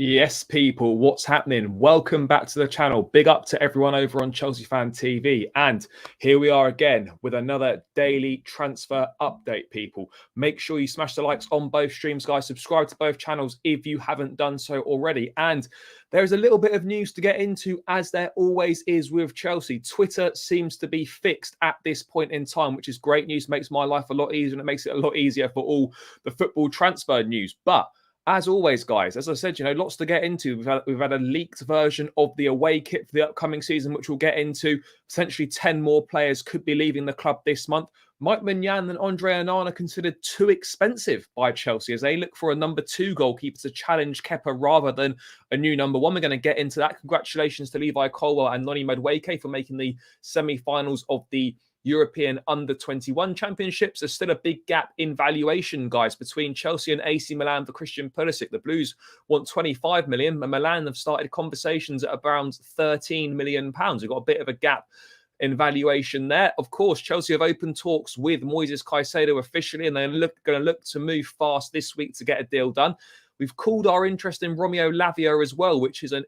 Yes, people, what's happening? Welcome back to the channel. Big up to everyone over on Chelsea Fan TV. And here we are again with another daily transfer update, people. Make sure you smash the likes on both streams, guys. Subscribe to both channels if you haven't done so already. And there's a little bit of news to get into, as there always is with Chelsea. Twitter seems to be fixed at this point in time, which is great news. Makes my life a lot easier, and it makes it a lot easier for all the football transfer news. But as always, guys, as I said, lots to get into. We've had a leaked version of the away kit for the upcoming season, which we'll get into. Potentially 10 more players could be leaving the club this month. Mike Maignan and Andre Onana considered too expensive by Chelsea as they look for a number 2 goalkeeper to challenge Kepa rather than a new number 1. We're going to get into that. Congratulations to Levi Colwill and Noni Madueke for making the semi-finals of the European Under-21 Championships. There's still a big gap in valuation, guys, between Chelsea and AC Milan for Christian Pulisic. The Blues want 25 million, and Milan have started conversations at around 13 million pounds. We've got a bit of a gap in valuation there. Of course, Chelsea have opened talks with Moises Caicedo officially, and they're going to look to move fast this week to get a deal done. We've called our interest in Romeo Lavia as well, which is an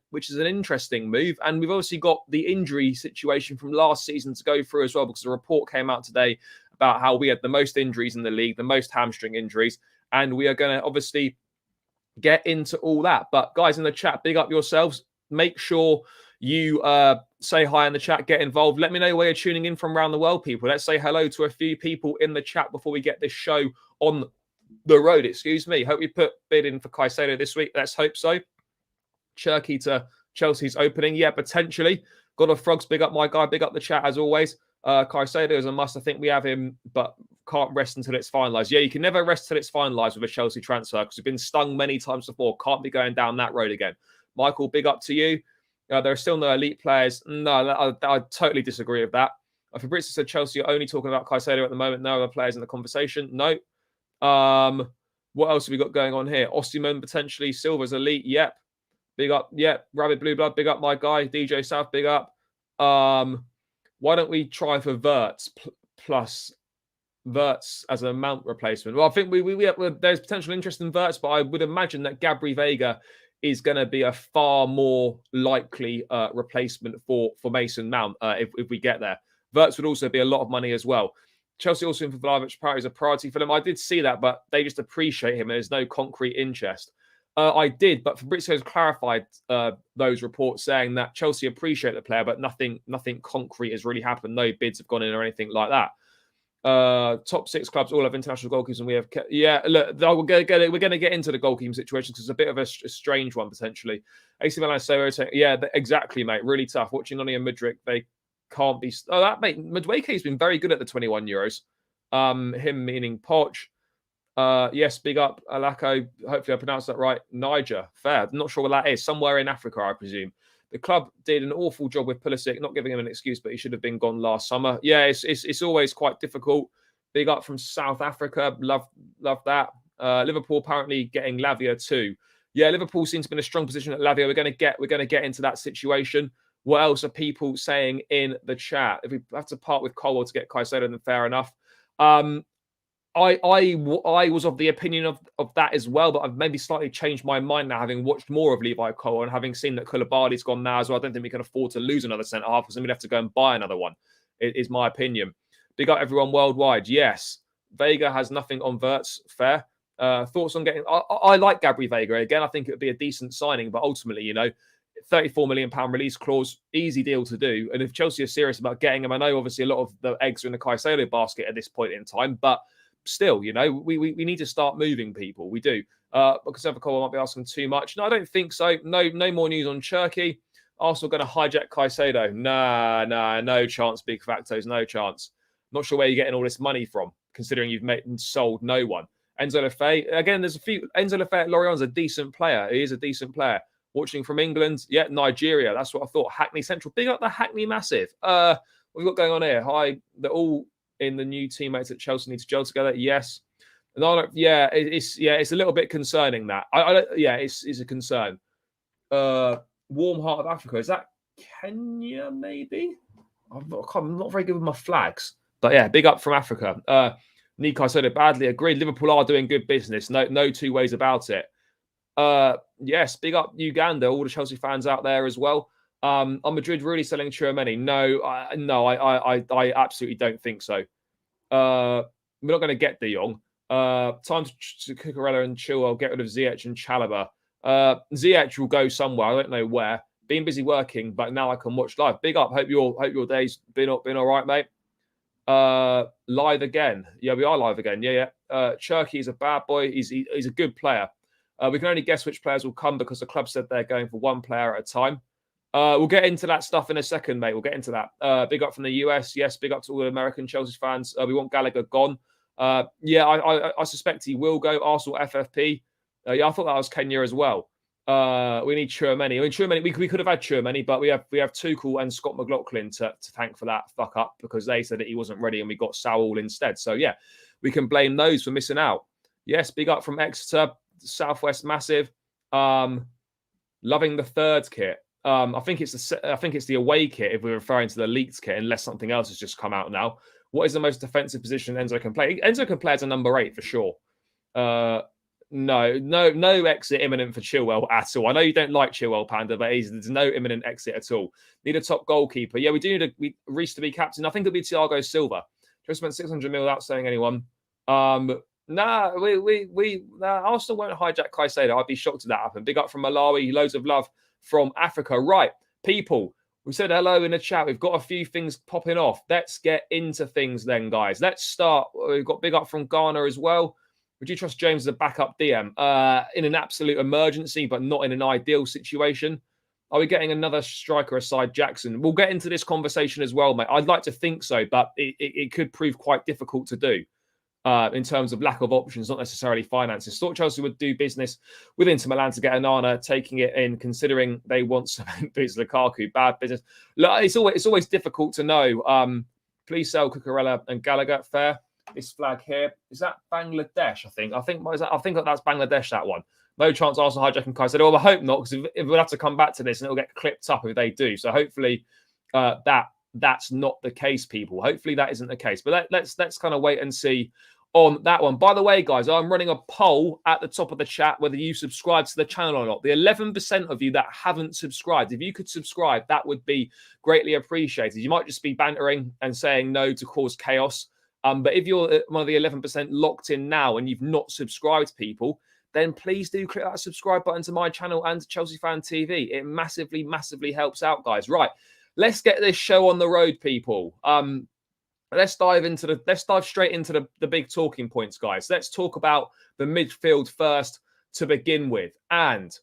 interesting move. And we've obviously got the injury situation from last season to go through as well, because a report came out today about how we had the most injuries in the league, the most hamstring injuries. And we are going to obviously get into all that. But guys in the chat, big up yourselves. Make sure you say hi in the chat, get involved. Let me know where you're tuning in from around the world, people. Let's say hello to a few people in the chat before we get this show on the road. Excuse me. Hope we put bid in for Caicedo this week. Let's hope so. Cherky to Chelsea's opening. Yeah, potentially. God of Frogs, big up my guy. Big up the chat as always. Caicedo is a must. I think we have him, but can't rest until it's finalised. Yeah, you can never rest until it's finalised with a Chelsea transfer because we've been stung many times before. Can't be going down that road again. Michael, big up to you. There are still no elite players. No, I totally disagree with that. Fabrizio said Chelsea are only talking about Caicedo at the moment. No other players in the conversation. No. What else have we got going on here? Osimhen potentially. Silva's elite. Yep. Big up. Yep. Rabbit Blue Blood. Big up my guy. DJ South. Big up. Why don't we try for Wirtz plus Wirtz as a Mount replacement? Well, I think there's potential interest in Wirtz, but I would imagine that Gabri Veiga is going to be a far more likely replacement for Mason Mount if we get there. Wirtz would also be a lot of money as well. Chelsea also in for Vlahovic apparently is a priority for them. I did see that, but they just appreciate him and there's no concrete interest. I did, but Fabrizio has clarified those reports saying that Chelsea appreciate the player, but nothing concrete has really happened. No bids have gone in or anything like that. Top 6 clubs all have international goalkeepers, and we have look, we're going to get into the goalkeeping situation because it's a bit of a strange one potentially. AC Milan, yeah, exactly, mate. Really tough. Watching Noni and Mudryk, they can't be. Oh, that mate, Madueke has been very good at the 21 euros. Him meaning Poch. Yes, big up Alako. Hopefully I pronounced that right. Niger, fair. I'm not sure what that is. Somewhere in Africa, I presume. The club did an awful job with Pulisic, not giving him an excuse, but he should have been gone last summer. Yeah, it's always quite difficult. Big up from South Africa. Love that. Liverpool apparently getting Lavia too. Yeah, Liverpool seems to be in a strong position at Lavia. We're going to get into that situation. What else are people saying in the chat? If we have to part with Colwill to get Caicedo, then fair enough. I was of the opinion of that as well, but I've maybe slightly changed my mind now, having watched more of Levi Colwill and having seen that Koulibaly's gone now as well. I don't think we can afford to lose another centre-half because then we'd have to go and buy another one, is my opinion. Big up everyone worldwide. Yes, Veiga has nothing on Wirtz. Fair. Thoughts on getting... I like Gabri Veiga. Again, I think it would be a decent signing, but ultimately, £34 million release clause, easy deal to do. And if Chelsea are serious about getting him, I know obviously a lot of the eggs are in the Caicedo basket at this point in time, but still, we need to start moving people. We do. Because Evercole might be asking too much. No, I don't think so. No more news on Cherky. Arsenal going to hijack Caicedo. Nah, no chance, big factos, no chance. Not sure where you're getting all this money from, considering you've sold no one. Enzo Lefebvre, again, there's a few. Enzo Lefebvre at Lorient's a decent player. He is a decent player. Watching from England, yeah, Nigeria. That's what I thought. Hackney Central. Big up the Hackney Massive. What we've got going on here? Hi, they're all in the new teammates at Chelsea need to gel together. Yes. It's a little bit concerning that. It's a concern. Warm Heart of Africa. Is that Kenya, maybe? I'm not very good with my flags. But yeah, big up from Africa. Nico said it badly. Agreed. Liverpool are doing good business. No two ways about it. Yes, big up Uganda, all the Chelsea fans out there as well. Are Madrid really selling Tchouaméni? No, I absolutely don't think so. We're not going to get De Jong. Time to Cucurella and Chilwell, get rid of Ziyech and Chalobah. Ziyech will go somewhere. I don't know where. Been busy working, but now I can watch live. Big up. Hope your day's been all right, mate. Live again. Yeah, we are live again. Yeah. Cherky is a bad boy. He's a good player. We can only guess which players will come because the club said they're going for one player at a time. We'll get into that stuff in a second, mate. We'll get into that. Big up from the US. Yes, big up to all the American Chelsea fans. We want Gallagher gone. Yeah, I suspect he will go. Arsenal FFP. Yeah, I thought that was Kenya as well. We need Tchouaméni. I mean, Tchouaméni, we could have had Tchouaméni, but we have Tuchel and Scott McLaughlin to thank for that fuck up because they said that he wasn't ready and we got Saul instead. So yeah, we can blame those for missing out. Yes, big up from Exeter, Southwest Massive. Loving the third kit. I think it's the away kit if we're referring to the leaked kit, unless something else has just come out now. What is the most defensive position Enzo can play? Enzo can play as a number 8 for sure. No exit imminent for Chilwell at all. I know you don't like Chilwell, Panda, but there's no imminent exit at all. Need a top goalkeeper. Yeah, we do need Reece to be captain. I think it'll be Thiago Silva. Just spent 600 mil without saying anyone. Arsenal won't hijack Caicedo. I'd be shocked if that happened. Big up from Malawi. Loads of love from Africa. Right, people. We said hello in the chat. We've got a few things popping off. Let's get into things then, guys. Let's start. We've got big up from Ghana as well. Would you trust James as a backup DM? In an absolute emergency, but not in an ideal situation. Are we getting another striker aside Jackson? We'll get into this conversation as well, mate. I'd like to think so, but it could prove quite difficult to do in terms of lack of options, not necessarily finances. Thought Chelsea would do business with Inter Milan to get Onana, taking it in, considering they want cement boots Lukaku. Bad business. Look, it's always difficult to know. Please sell Cucurella and Gallagher. Fair. This flag here, is that Bangladesh? I think that's Bangladesh, that one. No chance Arsenal hijacking Caicedo. Well, I hope not, because if we'll have to come back to this and it'll get clipped up if they do. So hopefully that's not the case, people. Hopefully that isn't the case. But let's kind of wait and see on that one. By the way, guys, I'm running a poll at the top of the chat whether you subscribe to the channel or not. The 11% of you that haven't subscribed, if you could subscribe, that would be greatly appreciated. You might just be bantering and saying no to cause chaos. But if you're one of the 11% locked in now and you've not subscribed, people, then please do click that subscribe button to my channel and to Chelsea Fan TV. It massively, massively helps out, guys. Right, let's get this show on the road, people. Let's dive straight into the big talking points, guys. Let's talk about the midfield first to begin with. And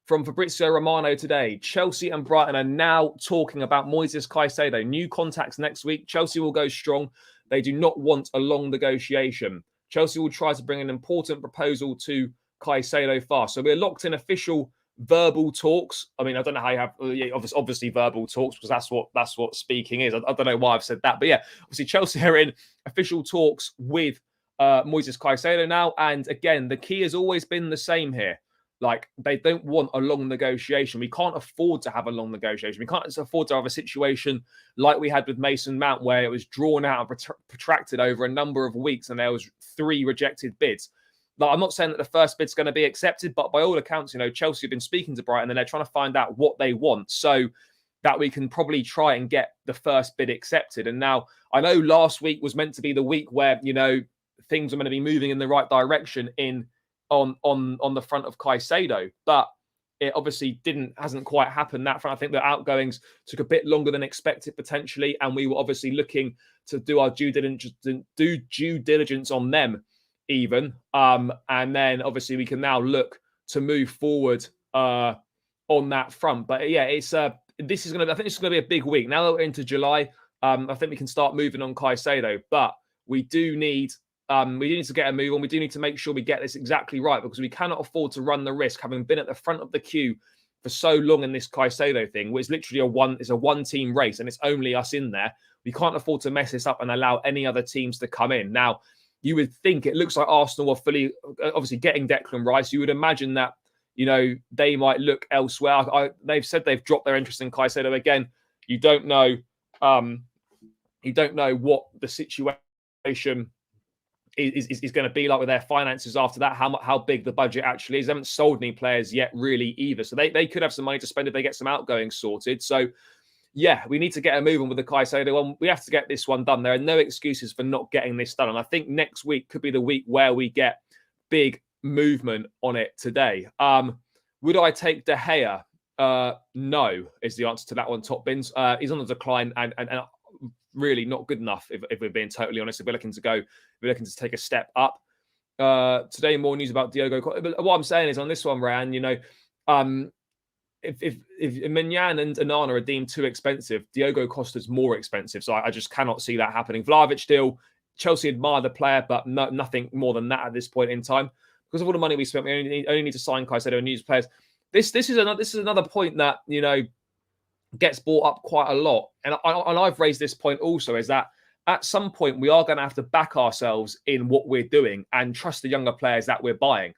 from Fabrizio Romano today, Chelsea and Brighton are now talking about Moises Caicedo. New contacts next week. Chelsea will go strong. They do not want a long negotiation. Chelsea will try to bring an important proposal to Caicedo fast. So we're locked in official verbal talks. I mean, I don't know how you have obviously verbal talks because that's what speaking is. I don't know why I've said that, but yeah, obviously Chelsea are in official talks with Moises Caicedo now. And again, the key has always been the same here. Like, they don't want a long negotiation. We can't afford to have a long negotiation. We can't afford to have a situation like we had with Mason Mount, where it was drawn out and protracted over a number of weeks and there was 3 rejected bids. Like, I'm not saying that the first bid's going to be accepted, but by all accounts, Chelsea have been speaking to Brighton and they're trying to find out what they want so that we can probably try and get the first bid accepted. And now, I know last week was meant to be the week where, things are going to be moving in the right direction on the front of Caicedo, but it obviously hasn't quite happened that front. I think the outgoings took a bit longer than expected potentially, and we were obviously looking to do our due diligence on them even, and then obviously we can now look to move forward on that front. But yeah, I think this is going to be a big week. Now that we're into July, I think we can start moving on Caicedo, but we do need to get a move on. We do need to make sure we get this exactly right, because we cannot afford to run the risk, having been at the front of the queue for so long in this Caicedo thing, which is literally a one-team race and it's only us in there. We can't afford to mess this up and allow any other teams to come in. Now, you would think it looks like Arsenal are fully, obviously, getting Declan Rice. You would imagine that, they might look elsewhere. They've said they've dropped their interest in Caicedo. Again, you don't know what the situation is going to be like with their finances after that, how big the budget actually is. They haven't sold any players yet really either. So they could have some money to spend if they get some outgoings sorted. So yeah, we need to get a move on with the Caicedo one. We have to get this one done. There are no excuses for not getting this done. And I think next week could be the week where we get big movement on it today. Would I take De Gea? No, is the answer to that one, Top Bins. He's on the decline and really not good enough, if we're being totally honest. If we're looking to take a step up. Today, more news about Diogo. But what I'm saying is on this one, Ryan, if Mignan and Onana are deemed too expensive, Diogo Costa's more expensive. So I just cannot see that happening. Vlahovic deal, Chelsea admire the player, but nothing more than that at this point in time. Because of all the money we spent, we only need to sign Caicedo and use players. This is another point that gets brought up quite a lot, and I've raised this point also, is that at some point we are going to have to back ourselves in what we're doing and trust the younger players that we're buying.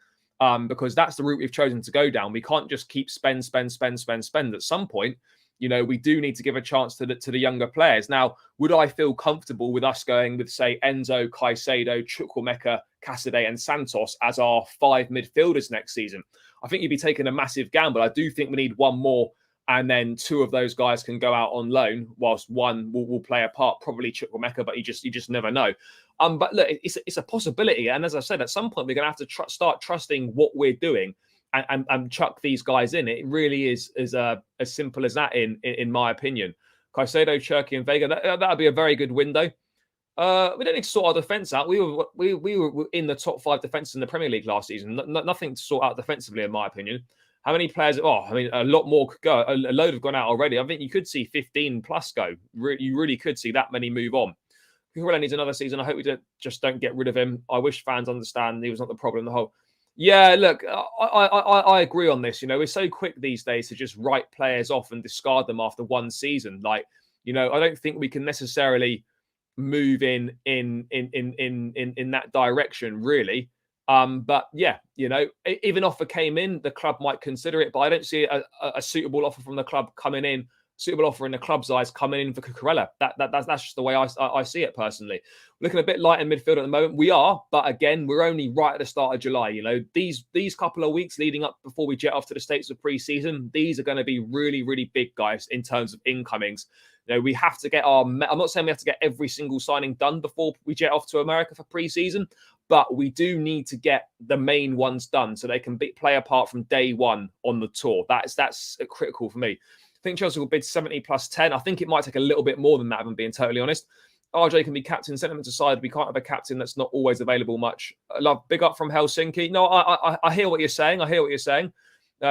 Because that's the route we've chosen to go down. We can't just keep spend. At some point, we do need to give a chance to the younger players. Now, would I feel comfortable with us going with, say, Enzo, Caicedo, Chukwuemeka, Caicedo, and Santos as our 5 midfielders next season? I think you'd be taking a massive gamble. I do think we need one more, and then 2 of those guys can go out on loan, whilst one will play a part, probably Chukwuemeka, but you just never know. But look, it's a possibility. And as I said, at some point, we're going to have to start trusting what we're doing and chuck these guys in. It really is as simple as that, in my opinion. Caicedo, Cherki, and Vega, that would be a very good window. We don't need to sort our defence out. We were in the top 5 defences in the Premier League last season. Nothing to sort out defensively, in my opinion. How many players? A lot more could go. A load have gone out already. I think you could see 15 plus go. You really could see that many move on. Cucurella needs another season. I hope we just don't get rid of him. I wish fans understand he was not the problem. The whole. Yeah, look, I agree on this. We're so quick these days to just write players off and discard them after one season. I don't think we can necessarily move in that direction, really. But yeah, if an offer came in, the club might consider it. But I don't see a suitable offer from the club coming in. Suitable offer in the club's eyes coming in for Cucurella. That's just the way I see it personally. Looking a bit light in midfield at the moment. We are, but again, we're only right at the start of July. These couple of weeks leading up before we jet off to the States for pre-season, these are going to be really, really big, guys, in terms of incomings. We have to get I'm not saying we have to get every single signing done before we jet off to America for pre-season, but we do need to get the main ones done so they can play a part from day one on the tour. That's critical for me. I think Chelsea will bid 70 plus 10. I think it might take a little bit more than that, if I'm being totally honest. RJ can be captain. Sentiments aside, we can't have a captain that's not always available much. Love, big up from Helsinki. No, I hear what you're saying.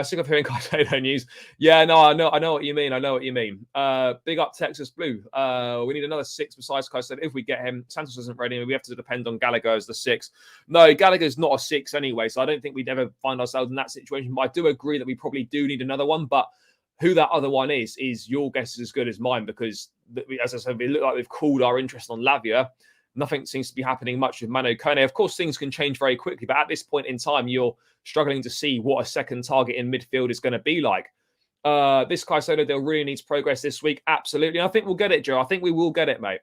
Sick of hearing Caicedo news. Yeah, no, I know what you mean. Big up Texas Blue. We need another 6 besides Caicedo. If we get him, Santos isn't ready. We have to depend on Gallagher as the 6. No, Gallagher's not a 6 anyway, so I don't think we'd ever find ourselves in that situation. But I do agree that we probably do need another one. But who that other one is your guess is as good as mine, because, as I said, we look like we've cooled our interest on Lavia. Nothing seems to be happening much with Mano Kone. Of course, things can change very quickly, but at this point in time, you're struggling to see what a second target in midfield is going to be like. This Caicedo deal really needs progress this week. Absolutely. And I think we'll get it, Joe. I think we will get it, mate.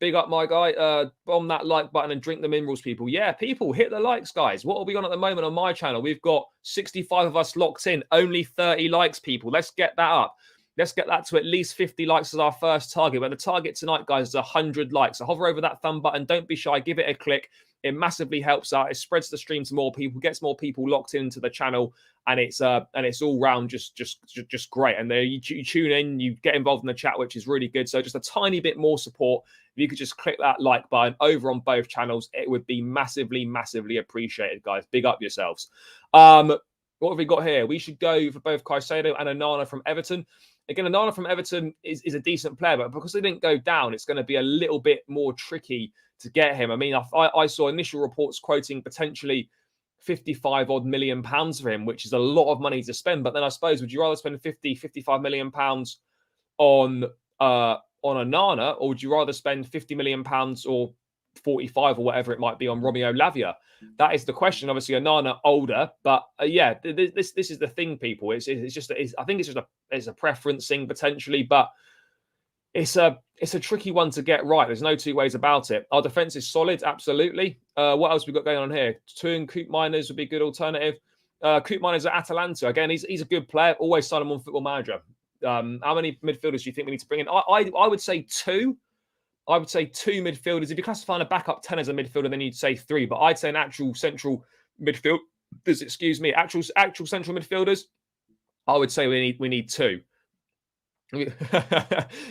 Big up, my guy. Bomb that like button and drink the minerals, people. Yeah, people, hit the likes, guys. What are we on at the moment on my channel? We've got 65 of us locked in. Only 30 likes, people. Let's get that up. Let's get that to at least 50 likes as our first target. But the target tonight, guys, is 100 likes. So hover over that thumb button. Don't be shy. Give it a click. It massively helps out. It spreads the stream to more people, gets more people locked into the channel, and it's all round just great. And there you tune in, you get involved in the chat, which is really good. So just a tiny bit more support. If you could just click that like button over on both channels, it would be massively, massively appreciated, guys. Big up yourselves. What have we got here? We should go for both Caicedo and Onana from Everton. Again, Onana from Everton is a decent player, but because they didn't go down, it's going to be a little bit more tricky to get him. I mean, I saw initial reports quoting potentially 55 odd million pounds for him, which is a lot of money to spend. But then I suppose, would you rather spend 55 million pounds on Onana, or would you rather spend 50 million pounds or 45 or whatever it might be on Romeo Lavia? That is the question. Obviously, Onana older, but yeah, this is the thing, people. I think it's a preference thing potentially, but it's a tricky one to get right. There's no two ways about it. Our defense is solid, absolutely. What else we got going on here? Two Coop Miners would be a good alternative. Coop Miners at Atalanta. Again, he's a good player. Always sign him on Football Manager. How many midfielders do you think we need to bring in? I would say two. I would say two midfielders. If you're classifying a backup 10 as a midfielder, then you'd say three. But I'd say an actual central midfield. Excuse me, actual central midfielders. I would say we need two.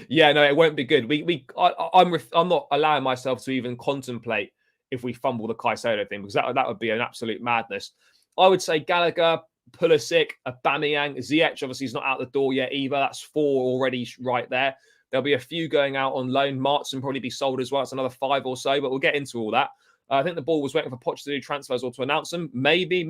Yeah, no, it won't be good. I'm not allowing myself to even contemplate if we fumble the Caicedo thing, because that would be an absolute madness. I would say Gallagher, Pulisic, Aubameyang, Ziyech obviously is not out the door yet either. That's four already right there. There'll be a few going out on loan. Martin probably be sold as well. It's another five or so, but we'll get into all that. I think the ball was waiting for Poch to do transfers or to announce them. Maybe.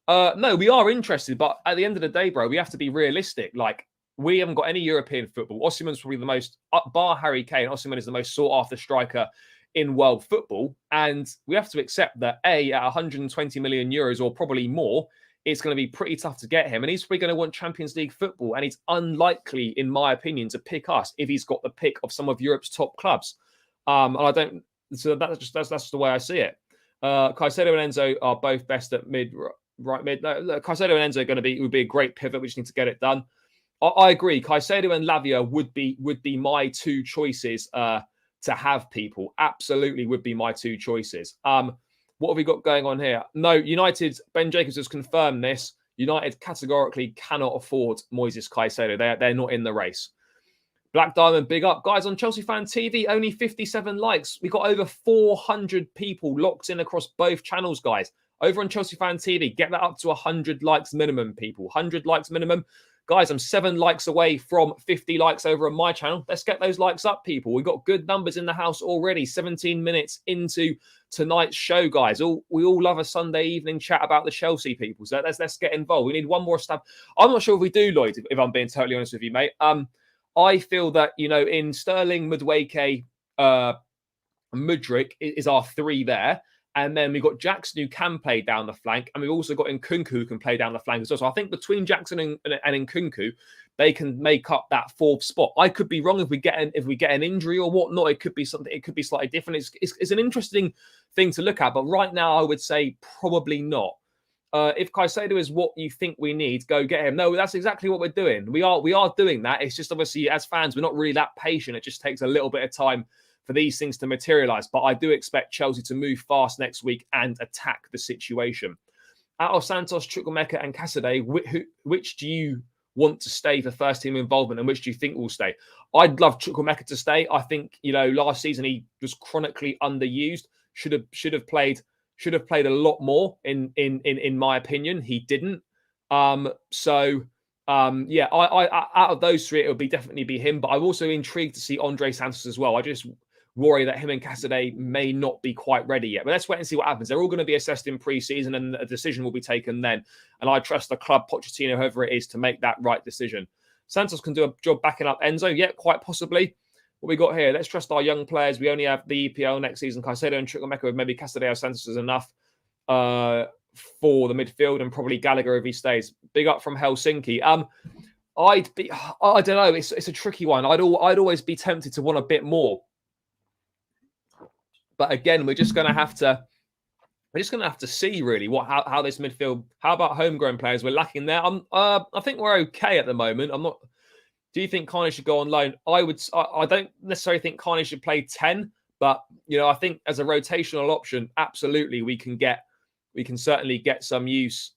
No, we are interested, but at the end of the day, bro, we have to be realistic. Like, we haven't got any European football. Osimhen's probably the most, bar Harry Kane, Osimhen is the most sought after striker in world football. And we have to accept that, A, at 120 million euros or probably more, it's going to be pretty tough to get him. And he's probably going to want Champions League football. And he's unlikely, in my opinion, to pick us if he's got the pick of some of Europe's top clubs. And I don't, so that's just the way I see it. Caicedo and Enzo are both best at right mid. No, Caicedo and Enzo would be a great pivot. We just need to get it done. I agree. Caicedo and Lavia would be my two choices to have people. Absolutely would be my two choices. What have we got going on here? No, United, Ben Jacobs has confirmed this. United categorically cannot afford Moises Caicedo. They're not in the race. Black Diamond, big up. Guys, on Chelsea Fan TV, only 57 likes. We got over 400 people locked in across both channels, guys. Over on Chelsea Fan TV, get that up to 100 likes minimum, people. 100 likes minimum. Guys, I'm 7 likes away from 50 likes over on my channel. Let's get those likes up, people. We've got good numbers in the house already. 17 minutes into tonight's show, guys. We all love a Sunday evening chat about the Chelsea people. So let's get involved. We need one more stab. I'm not sure if we do, Lloyd, if I'm being totally honest with you, mate. I feel that, in Sterling, Madueke, Mudryk is our three there. And then we've got Jackson, who can play down the flank. And we've also got Nkunku, who can play down the flank as well. So I think between Jackson and Nkunku, they can make up that fourth spot. I could be wrong if we get an injury or whatnot. It could be something. It could be slightly different. It's an interesting thing to look at. But right now, I would say probably not. If Caicedo is what you think we need, go get him. No, that's exactly what we're doing. We are doing that. It's just obviously, as fans, we're not really that patient. It just takes a little bit of time for these things to materialise. But I do expect Chelsea to move fast next week and attack the situation. Out of Santos, Chukwuemeka and Caicedo, which do you want to stay for first team involvement and which do you think will stay? I'd love Chukwuemeka to stay. I think, last season he was chronically underused. Should have played a lot more in my opinion. He didn't. I out of those three, it would definitely be him. But I'm also intrigued to see Andre Santos as well. I just worry that him and Caicedo may not be quite ready yet. But let's wait and see what happens. They're all going to be assessed in pre-season and a decision will be taken then. And I trust the club, Pochettino, whoever it is, to make that right decision. Santos can do a job backing up Enzo. Yeah, quite possibly. What we got here, let's trust our young players. We only have the EPL next season. Caicedo and Chukwuemeka with maybe Caicedo or Santos is enough for the midfield, and probably Gallagher if he stays. Big up from Helsinki. I don't know. It's a tricky one. I'd always be tempted to want a bit more. But again, we're just going to have to see really how this midfield. How about homegrown players? We're lacking there. I think we're okay at the moment. I'm not. Do you think Carney should go on loan? I don't necessarily think Carney should play 10, but I think as a rotational option, absolutely we can certainly get some use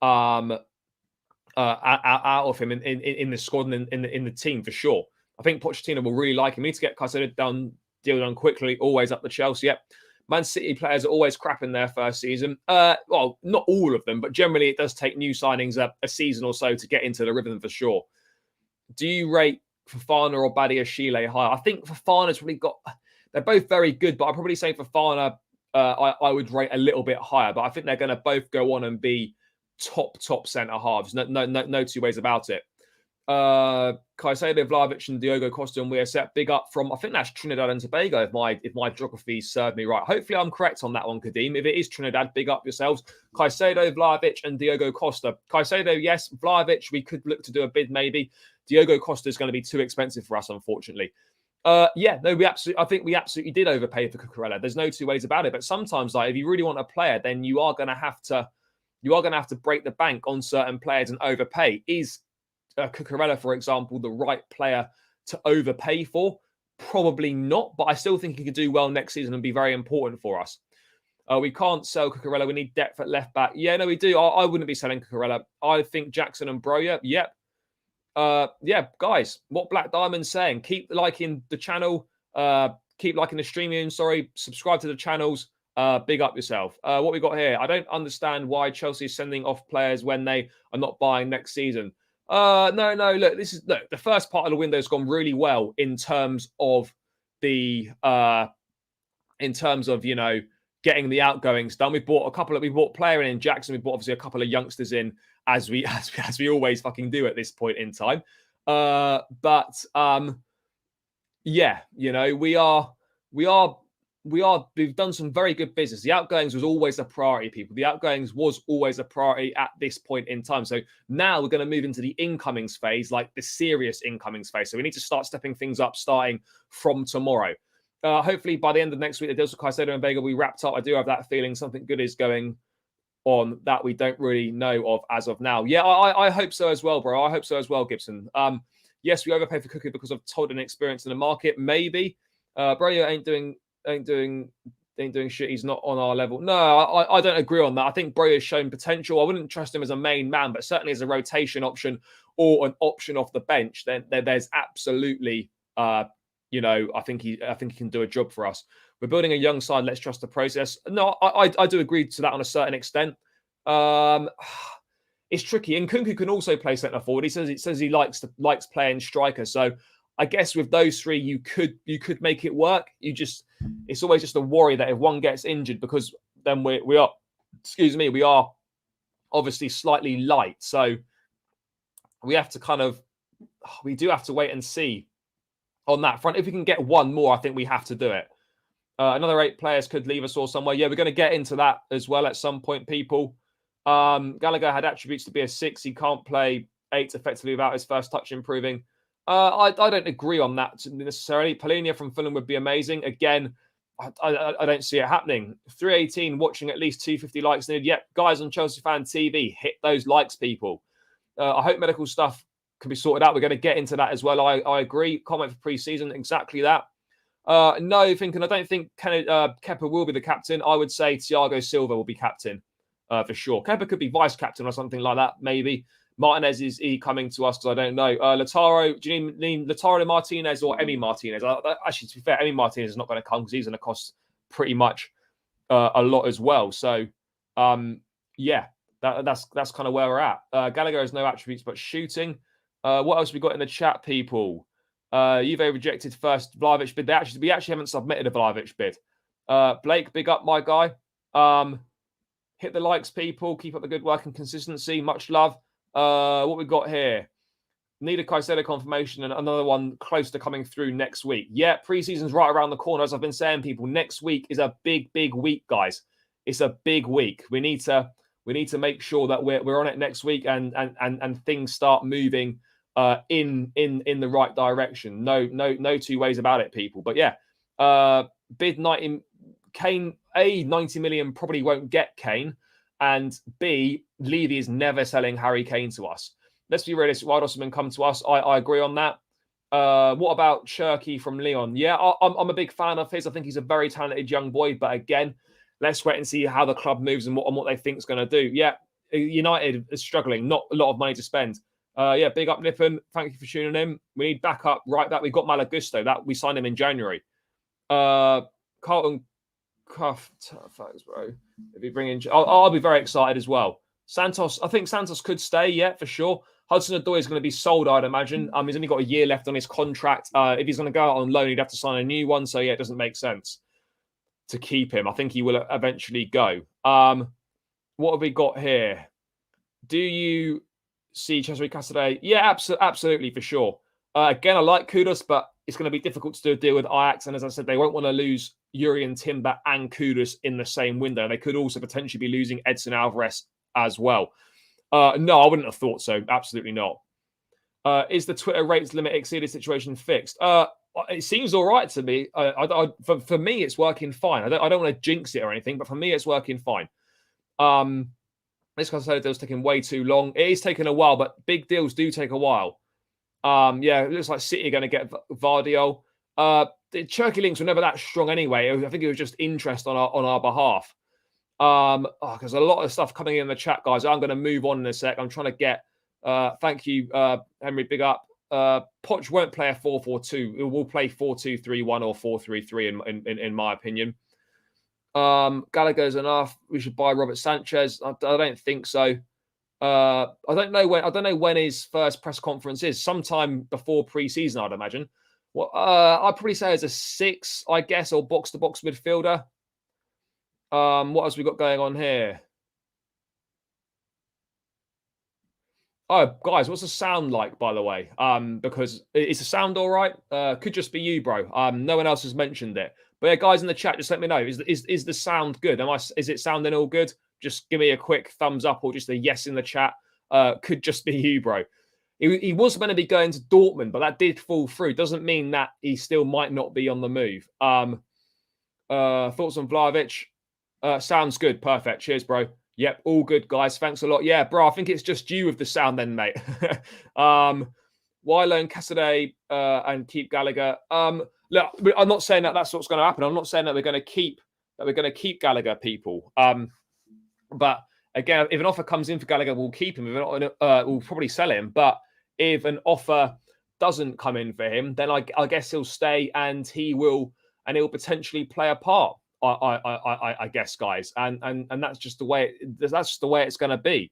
out of him in the squad and in the team for sure. I think Pochettino will really like him. We need to get Caicedo deal done quickly. Always up the Chelsea. Yep. Man City players are always crap in their first season. Well, not all of them, but generally it does take new signings a season or so to get into the rhythm for sure. Do you rate Fofana or Badiashile higher? I think Fofana's really got. They're both very good, but I'd probably say Fofana I would rate a little bit higher. But I think they're going to both go on and be top centre halves. No two ways about it. Caicedo, Vlahovic, and Diogo Costa, and we're set. Big up from, I think that's Trinidad and Tobago, if my geography served me right. Hopefully I'm correct on that one, Kadeem. If it is Trinidad, big up yourselves. Caicedo, Vlahovic, and Diogo Costa. Caicedo, yes. Vlahovic, we could look to do a bid maybe. Diogo Costa is going to be too expensive for us, unfortunately. I think we absolutely did overpay for Cucurella. There's no two ways about it. But sometimes, like, if you really want a player, then you are going to have to break the bank on certain players and overpay. Is Cucurella, for example, the right player to overpay for? Probably not, but I still think he could do well next season and be very important for us. We can't sell Cucurella. We need depth at left back. Yeah, no, we do. I wouldn't be selling Cucurella. I think Jackson and Broja, yep. Guys, what Black Diamond's saying, keep liking the channel, keep liking the streaming, subscribe to the channels, big up yourself. What we got here, I don't understand why Chelsea is sending off players when they are not buying next season. No, look, the first part of the window has gone really well in terms of getting the outgoings done. We bought player in Jackson, we bought obviously a couple of youngsters in, as we always fucking do at this point in time. We've done some very good business. The outgoings was always a priority, people. The outgoings was always a priority at this point in time. So now we're going to move into the incomings phase, like the serious incomings phase. So we need to start stepping things up starting from tomorrow. Hopefully by the end of next week, the deals with Caicedo and Vega will be wrapped up. I do have that feeling something good is going on that we don't really know of as of now. Yeah, I hope so as well, bro. I hope so as well, Gibson. Yes, we overpaid for Cuckoo because of told and experience in the market. Maybe. Broja ain't doing shit. He's not on our level. No, I don't agree on that. I think Broja has shown potential. I wouldn't trust him as a main man, but certainly as a rotation option or an option off the bench, then there's absolutely I think he can do a job for us. We're building a young side. Let's trust the process. No, I do agree to that on a certain extent. It's tricky. And Nkunku can also play centre forward. He says he likes playing striker. So I guess with those three, you could make it work. It's always just a worry that if one gets injured, because then we are obviously slightly light. So we have to we do have to wait and see on that front. If we can get one more, I think we have to do it. Another 8 players could leave us all somewhere. Yeah, we're going to get into that as well at some point, people. Gallagher had attributes to be a 6. He can't play 8 effectively without his first touch improving. I don't agree on that necessarily. Polina from Fulham would be amazing. Again, I don't see it happening. 318 watching, at least 250 likes needed. Yep, guys on Chelsea Fan TV, hit those likes, people. I hope medical stuff can be sorted out. We're going to get into that as well. I agree. Can't wait for pre-season. Exactly that. I don't think Kepa will be the captain. I would say Thiago Silva will be captain for sure. Kepa could be vice captain or something like that, maybe. Martinez, is he coming to us? Because I don't know. Lautaro, do you mean Lautaro Martinez or Emi Martinez? Actually, to be fair, Emi Martinez is not going to come because he's going to cost pretty much a lot as well. So, that's kind of where we're at. Gallagher has no attributes but shooting. What else have we got in the chat, people? Juve rejected first Vlahovic bid. We actually haven't submitted a Vlahovic bid. Blake, big up, my guy. Hit the likes, people. Keep up the good work and consistency. Much love. What we got here? Need a Caicedo confirmation and another one close to coming through next week. Yeah, preseason's right around the corner. As I've been saying, people, next week is a big week, guys. It's a big week. We need to make sure that we're on it next week and things start moving in the right direction. No two ways about it, people. But yeah, bid 90 Kane. 90 million probably won't get Kane, and B, Levy is never selling Harry Kane to us. Let's be realistic. Why Osman come to us? I agree on that. What about Cherky from Lyon? Yeah, I'm a big fan of his. I think he's a very talented young boy. But again, let's wait and see how the club moves and what they think is going to do. Yeah, United is struggling. Not a lot of money to spend. Big up Nippon. Thank you for tuning in. We need backup right back. We've got Malagusto. That we signed him in January. Carlton Cuff. Thanks, bro. If you bring in, I'll be very excited as well. Santos. I think Santos could stay. Yeah, for sure. Hudson-Odoi is going to be sold, I'd imagine. He's only got a year left on his contract. If he's going to go out on loan, he'd have to sign a new one. So yeah, it doesn't make sense to keep him. I think he will eventually go. What have we got here? Do you see Cesare Caicedo. Yeah, absolutely for sure. Again, I like Kudus, but it's going to be difficult to do a deal with Ajax. And as I said, they won't want to lose Jurriën Timber and Kudus in the same window. They could also potentially be losing Edson Alvarez as well. No, I wouldn't have thought so. Absolutely not. Is the Twitter rates limit exceeded situation fixed? It seems all right to me. For me, it's working fine. I don't want to jinx it or anything, but for me, it's working fine. This Caicedo deal's taking way too long. It is taking a while, but big deals do take a while. Yeah, it looks like City are going to get Vardiol. The Turkey links were never that strong anyway. I think it was just interest on our behalf. Because a lot of stuff coming in the chat, guys. I'm going to move on in a sec. I'm trying to get. Thank you, Henry. Big up. Poch won't play a 4-4-2. It will play 4-2-3-1 or 4-3-3 in my opinion. Gallagher's enough. We should buy Robert Sanchez. I don't think so. I don't know when his first press conference is. Sometime before pre-season, I'd imagine. Well, I'd probably say as a 6, I guess, or box-to-box midfielder. What else we got going on here? Oh, guys, what's the sound like, by the way? Because is the sound all right? Could just be you, bro. No one else has mentioned it. But yeah, guys in the chat, just let me know. Is the sound good? Is it sounding all good? Just give me a quick thumbs up or just a yes in the chat. Could just be you, bro. He was meant to be going to Dortmund, but that did fall through. Doesn't mean that he still might not be on the move. Thoughts on Vlahovic? Sounds good. Perfect. Cheers, bro. Yep, all good, guys. Thanks a lot. Yeah, bro, I think it's just you with the sound then, mate. Why loan Caicedo and keep Gallagher? Look, I'm not saying that that's what's going to happen. I'm not saying that we're going to keep Gallagher, people. But again, if an offer comes in for Gallagher, we'll keep him. If not, we'll probably sell him. But if an offer doesn't come in for him, then I guess he'll stay and he'll potentially play a part. I guess, guys, and that's just the way it's going to be.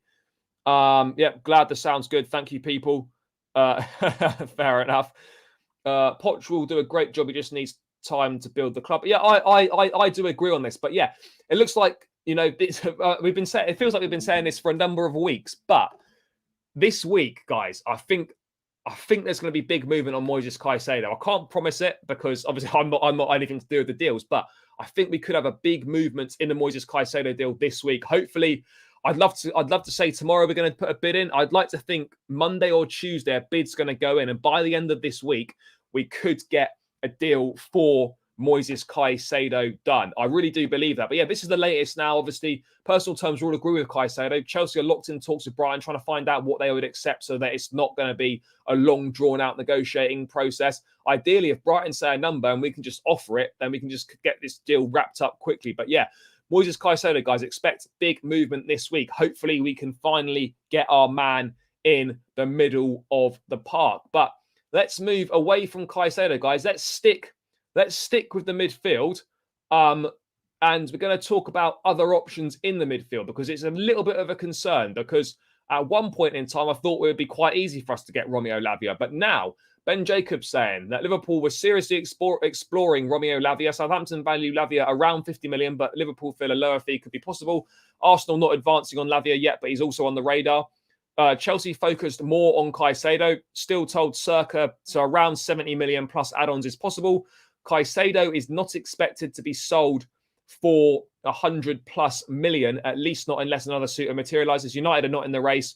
Yeah, glad the sound's good. Thank you, people. Fair enough. Poch will do a great job. He just needs time to build the club. Yeah, I do agree on this. But yeah, it looks like it feels like we've been saying this for a number of weeks. But this week, guys, I think there's going to be big movement on Moises Caicedo. I can't promise it because obviously I'm not anything to do with the deals, but I think we could have a big movement in the Moises Caicedo deal this week. Hopefully, I'd love to say tomorrow we're going to put a bid in. I'd like to think Monday or Tuesday a bid's going to go in, and by the end of this week we could get a deal for Moises Caicedo done. I really do believe that. But yeah, this is the latest now. Obviously, personal terms will agree with Caicedo. Chelsea are locked in talks with Brighton, trying to find out what they would accept so that it's not going to be a long, drawn-out negotiating process. Ideally, if Brighton say a number and we can just offer it, then we can just get this deal wrapped up quickly. But yeah, Moises Caicedo, guys, expect big movement this week. Hopefully, we can finally get our man in the middle of the park. But let's move away from Caicedo, guys. Let's stick with the midfield. And we're going to talk about other options in the midfield because it's a little bit of a concern because at one point in time, I thought it would be quite easy for us to get Romeo Lavia. But now, Ben Jacobs saying that Liverpool was seriously exploring Romeo Lavia. Southampton value Lavia around 50 million, but Liverpool feel a lower fee could be possible. Arsenal not advancing on Lavia yet, but he's also on the radar. Chelsea focused more on Caicedo, still told circa so around 70 million plus add-ons is possible. Caicedo is not expected to be sold for 100+ million, at least not unless another suitor materialises. United are not in the race.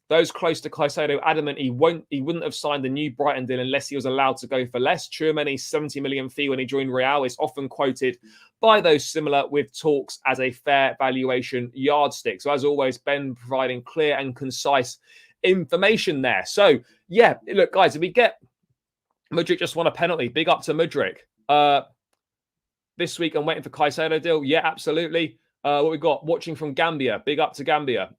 Those close to Caicedo adamant he wouldn't have signed the new Brighton deal unless he was allowed to go for less. Tchouaméni's 70 million fee when he joined Real is often quoted by those similar with talks as a fair valuation yardstick. So as always, Ben providing clear and concise information there. So yeah, look, guys, if we get Mudryk just won a penalty, big up to Mudryk. This week I'm waiting for Caicedo deal. Yeah, absolutely. What we got? Watching from Gambia. Big up to Gambia.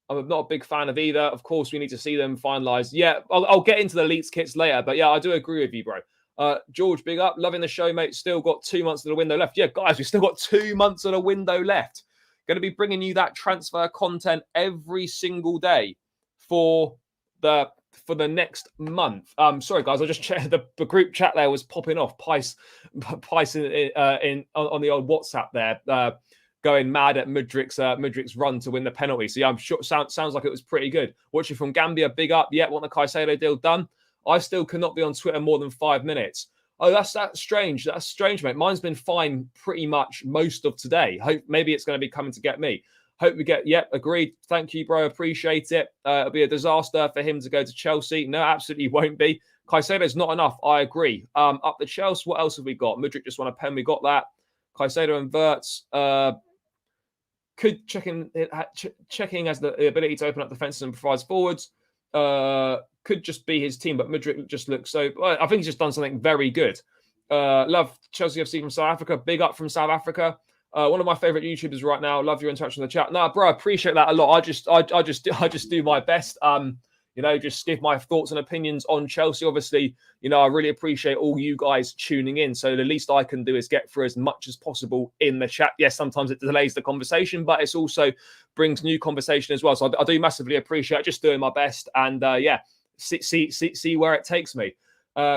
I'm not a big fan of either. Of course, we need to see them finalised. Yeah, I'll get into the Leeds kits later. But yeah, I do agree with you, bro. George, big up. Loving the show, mate. Still got 2 months of the window left. Yeah, guys, we've still got 2 months of the window left. Going to be bringing you that transfer content every single day for the next month. Sorry, guys, I just checked the group chat there was popping off. Pice on the old WhatsApp there. going mad at Mudrik's run to win the penalty. So yeah, I'm sure sounds like it was pretty good. Watching from Gambia, big up. Yeah, want the Caicedo deal done. I still cannot be on Twitter more than 5 minutes. Oh, that's strange. That's strange, mate. Mine's been fine pretty much most of today. Hope maybe it's going to be coming to get me. Hope we get, yep, agreed. Thank you, bro. Appreciate it. It'll be a disaster for him to go to Chelsea. No, absolutely won't be. Caicedo's not enough. I agree. Up the Chelsea, what else have we got? Mudryk just won a pen. We got that. Caicedo and Wirtz. Could checking has the ability to open up defenses and provides forwards. Could just be his team, but Mudryk just looks so. I think he's just done something very good. Love Chelsea FC from South Africa. Big up from South Africa. One of my favorite YouTubers right now. Love your interaction in the chat. No, bro, I appreciate that a lot. I just do my best. Just give my thoughts and opinions on Chelsea. Obviously, I really appreciate all you guys tuning in. So the least I can do is get through as much as possible in the chat. Yes, sometimes it delays the conversation, but it's also brings new conversation as well. So I do massively appreciate just doing my best. And see where it takes me.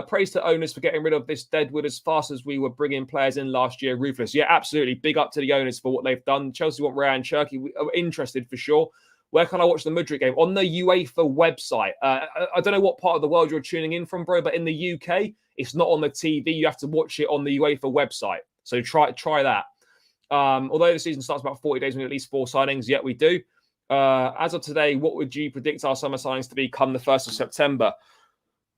Praise to owners for getting rid of this deadwood as fast as we were bringing players in last year. Ruthless. Yeah, absolutely. Big up to the owners for what they've done. Chelsea want Ryan Cherky. We are interested for sure. Where can I watch the Mudryk game? On the UEFA website. I don't know what part of the world you're tuning in from, bro, but in the UK, it's not on the TV. You have to watch it on the UEFA website. So try that. Although the season starts about 40 days, we need at least 4 signings. Yet we do. As of today, what would you predict our summer signings to be come the 1st of September?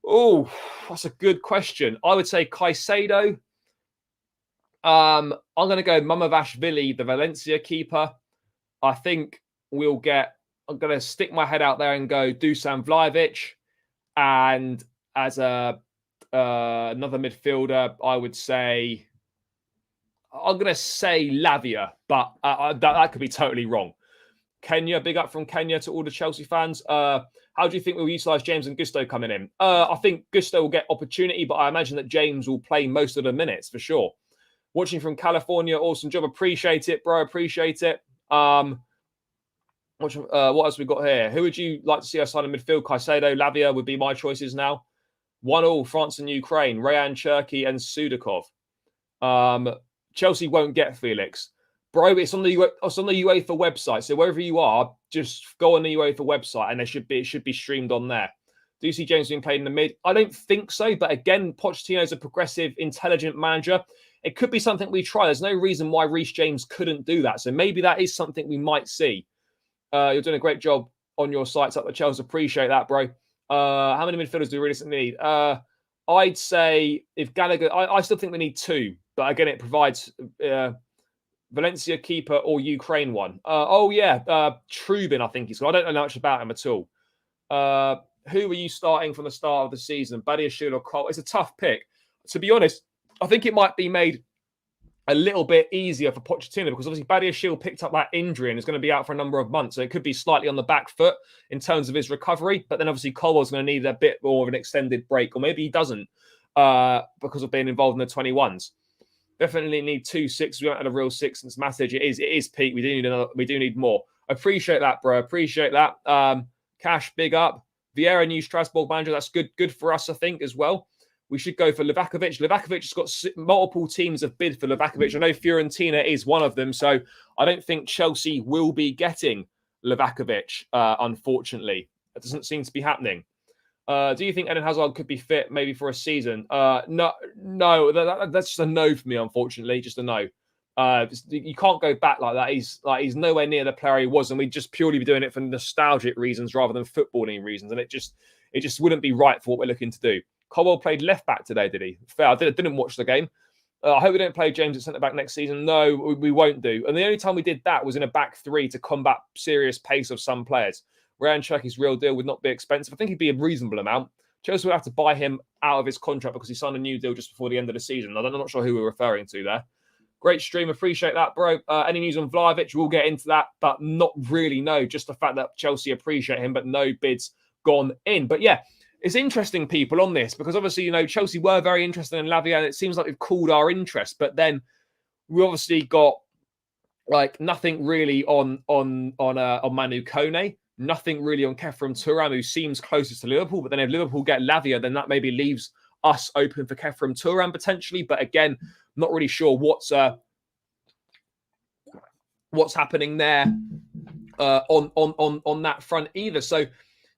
Oh, that's a good question. I would say Caicedo. I'm going to go Mamavashvili, the Valencia keeper. I think we'll get... I'm going to stick my head out there and go Dusan Vlahovic. And as another midfielder, I would say... I'm going to say Lavia, but that could be totally wrong. Kenya, big up from Kenya to all the Chelsea fans. How do you think we'll utilise James and Gusto coming in? I think Gusto will get opportunity, but I imagine that James will play most of the minutes for sure. Watching from California, awesome job. Appreciate it, bro. Appreciate it. What else we got here? Who would you like to see us sign in midfield? Caicedo, Lavia would be my choices now. 1-1, France and Ukraine. Rayan Cherky and Sudakov. Chelsea won't get Felix. Bro, it's on the UEFA website. So wherever you are, just go on the UEFA website and it should be streamed on there. Do you see James being played in the mid? I don't think so. But again, Pochettino's a progressive, intelligent manager. It could be something we try. There's no reason why Reece James couldn't do that. So maybe that is something we might see. You're doing a great job on your sites up the Chelsea. Appreciate that, bro. How many midfielders do we really need? I'd say if Gallagher... I still think we need 2. But again, it provides... Valencia keeper or Ukraine one. Trubin, I think he's got. I don't know much about him at all. Who were you starting from the start of the season? Badiashile or Cole? It's a tough pick. To be honest, I think it might be made a little bit easier for Pochettino because obviously Badiashile picked up that injury and is going to be out for a number of months. So it could be slightly on the back foot in terms of his recovery. But then obviously Colwell's going to need a bit more of an extended break, or maybe he doesn't because of being involved in the 21s. Definitely need 2 6. We haven't had a real 6 since Matic. It is peak. We do need more. Appreciate that, bro. Appreciate that. Cash, big up. Vieira, new Strasbourg manager. That's good for us, I think, as well. We should go for Livakovic. Livakovic has got multiple teams have bid for Livakovic. I know Fiorentina is one of them, so I don't think Chelsea will be getting Livakovic, unfortunately. That doesn't seem to be happening. Do you think Eden Hazard could be fit maybe for a season? No, that's just a no for me, unfortunately. Just a no. You can't go back like that. He's nowhere near the player he was, and we'd just purely be doing it for nostalgic reasons rather than footballing reasons. And it just wouldn't be right for what we're looking to do. Colwell played left back today, did he? Fair. I didn't watch the game. I hope we don't play James at centre back next season. No, we won't do. And the only time we did that was in a back 3 to combat serious pace of some players. Ryan Cherky's real deal would not be expensive. I think he'd be a reasonable amount. Chelsea would have to buy him out of his contract because he signed a new deal just before the end of the season. I'm not sure who we're referring to there. Great stream. Appreciate that, bro. Any news on Vlahovic? We'll get into that, but not really, no. Just the fact that Chelsea appreciate him, but no bids gone in. But yeah, it's interesting, people, on this because obviously, Chelsea were very interested in Lavia and it seems like we've cooled our interest. But then we obviously got nothing really on Manu Kone. Nothing really on Khéphren Thuram, who seems closest to Liverpool. But then if Liverpool get Lavia, then that maybe leaves us open for Khéphren Thuram potentially. But again, not really sure what's what's happening there on that front either. So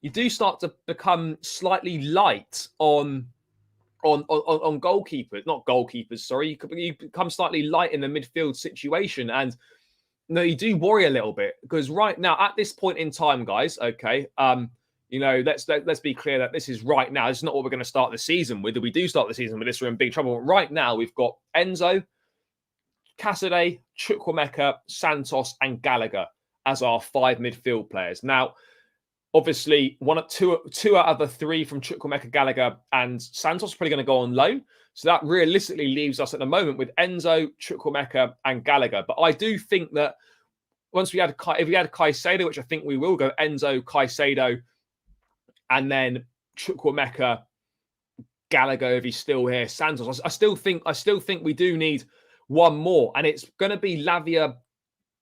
you do start to become slightly light on goalkeepers, not goalkeepers. Sorry, you become slightly light in the midfield situation, and no, you do worry a little bit because right now at this point in time, guys. Okay, let's be clear that this is right now. This is not what we're going to start the season with. If we do start the season with this, we're in big trouble. But right now, we've got Enzo, Caicedo, Chukwuemeka, Santos, and Gallagher as our 5 midfield players. Now, obviously, two out of the 3 from Chukwuemeka, Gallagher, and Santos are probably going to go on loan. So that realistically leaves us at the moment with Enzo, Chukwuemeka, and Gallagher. But I do think that if we had Caicedo, which I think we will go Enzo, Caicedo, and then Chukwuemeka, Gallagher if he's still here, Santos. I still think we do need one more, and it's going to be Lavia,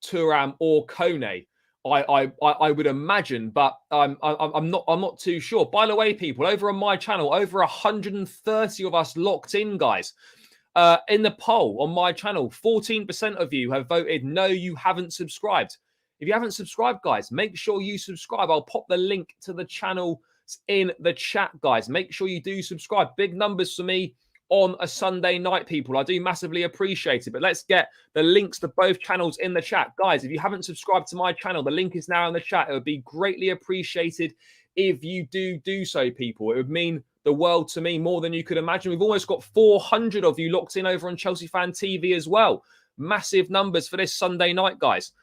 Thuram, or Kone. I would imagine, but I'm not too sure. By the way, people, over on my channel, over 130 of us locked in, guys. In the poll on my channel, 14% of you have voted no, you haven't subscribed. If you haven't subscribed, guys, make sure you subscribe. I'll pop the link to the channel in the chat, guys. Make sure you do subscribe. Big numbers for me on a Sunday night, people. I do massively appreciate it. But let's get the links to both channels in the chat. Guys, if you haven't subscribed to my channel, the link is now in the chat. It would be greatly appreciated if you do so, people. It would mean the world to me more than you could imagine. We've almost got 400 of you locked in over on Chelsea Fan TV as well. Massive numbers for this Sunday night, guys.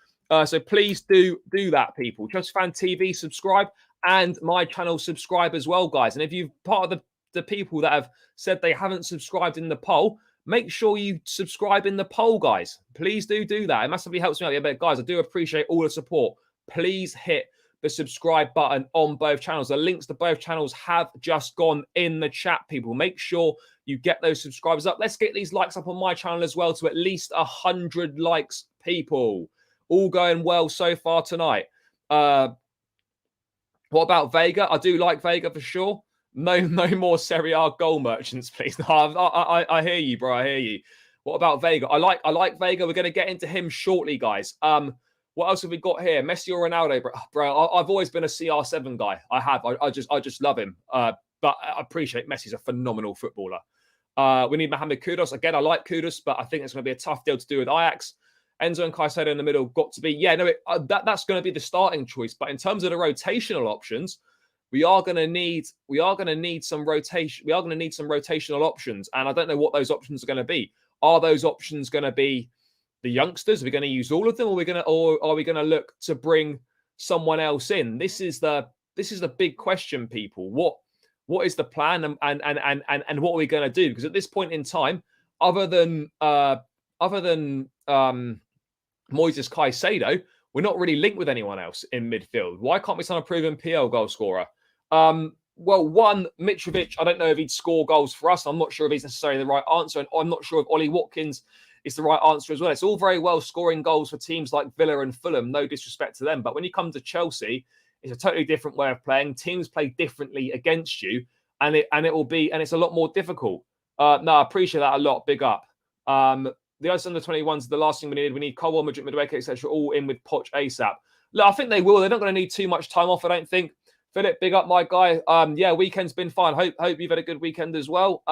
So please do that, people. Chelsea Fan TV, subscribe, and my channel, subscribe as well, guys. And if you're part of the people that have said they haven't subscribed in the poll, make sure you subscribe in the poll, guys. Please do that. It massively helps me out. Yeah, but guys, I do appreciate all the support. Please hit the subscribe button on both channels. The links to both channels have just gone in the chat, people. Make sure you get those subscribers up. Let's get these likes up on my channel as well to at least 100 likes, people. All going well so far tonight. What about Vega? I do like Vega for sure. No more Serie A goal merchants, please. No, I hear you, bro. I hear you. What about Vega? I like Vega. We're going to get into him shortly, guys. What else have we got here? Messi or Ronaldo, bro? I've always been a CR7 guy. I have. I just love him. But I appreciate Messi's a phenomenal footballer. We need Mohamed Kudus. Again, I like Kudus, but I think it's going to be a tough deal to do with Ajax. Enzo and Caicedo in the middle got to be, that's going to be the starting choice. But in terms of the rotational options, we are going to need some rotation. We are going to need some rotational options, and I don't know what those options are going to be. Are those options going to be the youngsters? Are we going to use all of them, or are we going to look to bring someone else in? This is the big question, people. What is the plan, and what are we going to do? Because at this point in time, other than Moises Caicedo, we're not really linked with anyone else in midfield. Why can't we sign a proven PL goal scorer? Well, one, Mitrovic, I don't know if he'd score goals for us. I'm not sure if he's necessarily the right answer. And I'm not sure if Ollie Watkins is the right answer as well. It's all very well scoring goals for teams like Villa and Fulham. No disrespect to them. But when you come to Chelsea, it's a totally different way of playing. Teams play differently against you. And it's a lot more difficult. No, I appreciate that a lot. Big up. The under 21s, the last thing we need. We need Colwell, Madrid, Madueke, etc. all in with Poch ASAP. Look, I think they will. They're not going to need too much time off, I don't think. Philip, big up, my guy. Weekend's been fine. Hope you've had a good weekend as well.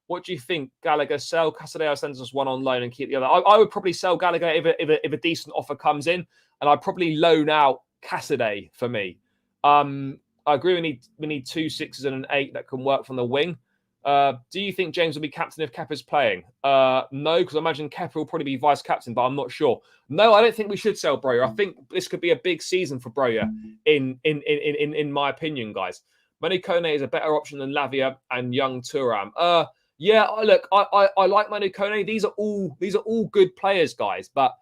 What do you think, Gallagher? Sell Caicedo, sends us one on loan and keep the other. I would probably sell Gallagher if a decent offer comes in, and I'd probably loan out Caicedo for me. I agree. We need 2 6s and an 8 that can work from the wing. Do you think James will be captain if Kepa's playing? No, because I imagine Kepa will probably be vice captain, but I'm not sure. No, I don't think we should sell Broja. I think this could be a big season for Broja, in my opinion, guys. Manu Kone is a better option than Lavia and young Thuram. Look, I like Manu Kone. These are all good players, guys. But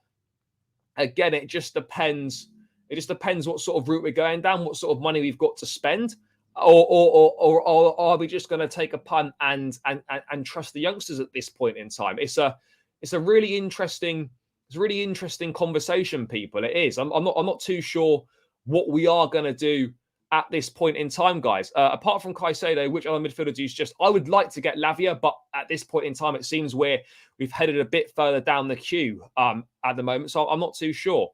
again, it just depends. It just depends what sort of route we're going down, what sort of money we've got to spend. Or are we just going to take a punt and trust the youngsters at this point in time? It's a really interesting conversation, people. It is. I'm not too sure what we are going to do at this point in time, guys. Apart from Caicedo, which other midfielder do you suggest? I would like to get Lavia, but at this point in time, it seems we've headed a bit further down the queue at the moment, so I'm not too sure.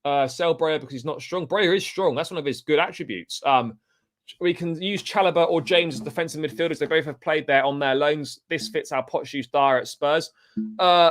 Sell Breyer because he's not strong. Breyer is strong. That's one of his good attributes. We can use Chalobah or James as defensive midfielders. They both have played there on their loans. This fits our pot shoes dire at Spurs.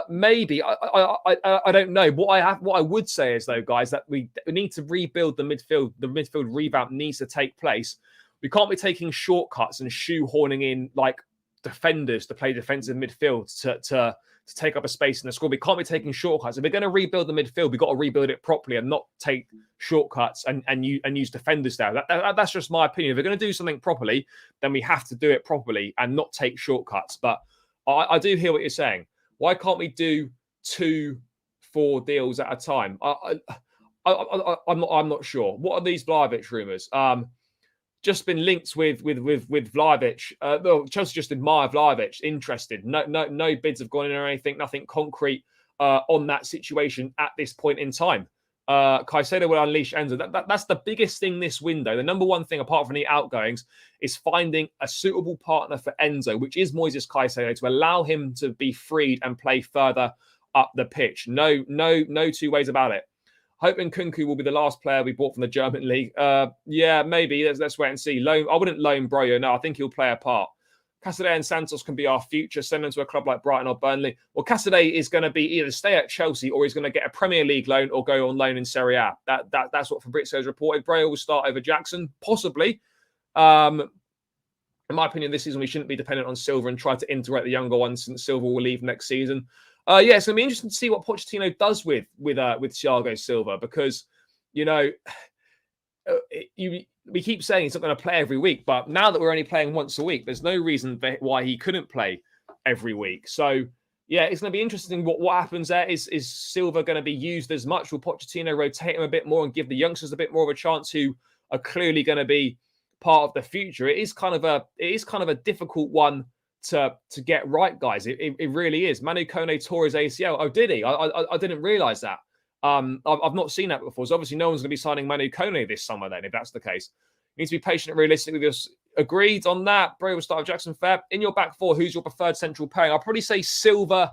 Maybe I don't know. What I would say is though, guys, that we need to rebuild the midfield. The midfield revamp needs to take place. We can't be taking shortcuts and shoehorning in like defenders to play defensive midfield to take up a space in the squad. We can't be taking shortcuts. If we're going to rebuild the midfield, we've got to rebuild it properly and not take shortcuts and use defenders there. That's just my opinion. If we're going to do something properly, then we have to do it properly and not take shortcuts. But I do hear what you're saying. Why can't we do 2-4 deals at a time? I'm not sure. What are these Vlahovic rumours? Just been linked with Vlahovic. Chelsea just admire Vlahovic. Interested. No bids have gone in or anything. Nothing concrete on that situation at this point in time. Caicedo will unleash Enzo. That's the biggest thing this window. The number one thing, apart from the outgoings, is finding a suitable partner for Enzo, which is Moises Caicedo, to allow him to be freed and play further up the pitch. No two ways about it. Hoping Kunku will be the last player we bought from the German league. Yeah, maybe. Let's wait and see. I wouldn't loan Broyo. No, I think he'll play a part. Casadei and Santos can be our future. Send them to a club like Brighton or Burnley. Well, Casadei is going to be either stay at Chelsea or he's going to get a Premier League loan or go on loan in Serie A. That's what Fabrizio has reported. Broyo will start over Jackson, possibly. In my opinion, this season we shouldn't be dependent on Silva and try to integrate the younger ones since Silva will leave next season. Yeah, it's going to be interesting to see what Pochettino does with Thiago Silva because, you know, we keep saying he's not going to play every week, but now that we're only playing once a week, there's no reason why he couldn't play every week. So, yeah, it's going to be interesting what happens there. Is Silva going to be used as much? Will Pochettino rotate him a bit more and give the youngsters a bit more of a chance who are clearly going to be part of the future? It is kind of a difficult one to get right, guys. It really is. Manu Kone tore his ACL. Oh, did he? I didn't realize that. I've not seen that before. So obviously no one's going to be signing Manu Kone this summer then, if that's the case. You need to be patient and realistic with us. Agreed on that. Bro will start with Jackson Fair. In your back four, who's your preferred central pairing? I'll probably say Silva.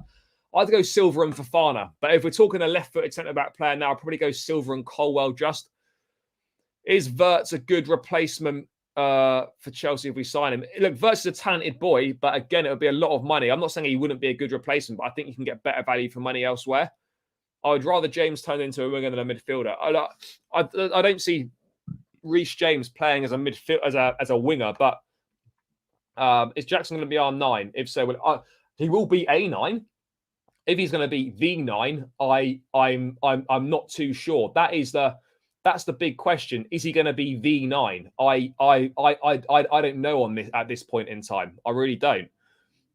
I'd go Silva and Fofana. But if we're talking a left-footed centre-back player now, I'll probably go Silva and Colwell just. Is Wirtz a good replacement for Chelsea if we sign him? Look, Wirtz is a talented boy, but again, it would be a lot of money. I'm not saying he wouldn't be a good replacement, but I think you can get better value for money elsewhere. I would rather James turn into a winger than a midfielder. I don't see Reece James playing as a midfield as a winger, but is Jackson going to be our 9? If so, he will be a 9. If he's going to be the 9, I'm not too sure. That's the big question. Is he going to be the 9? I don't know on this at this point in time. I really don't.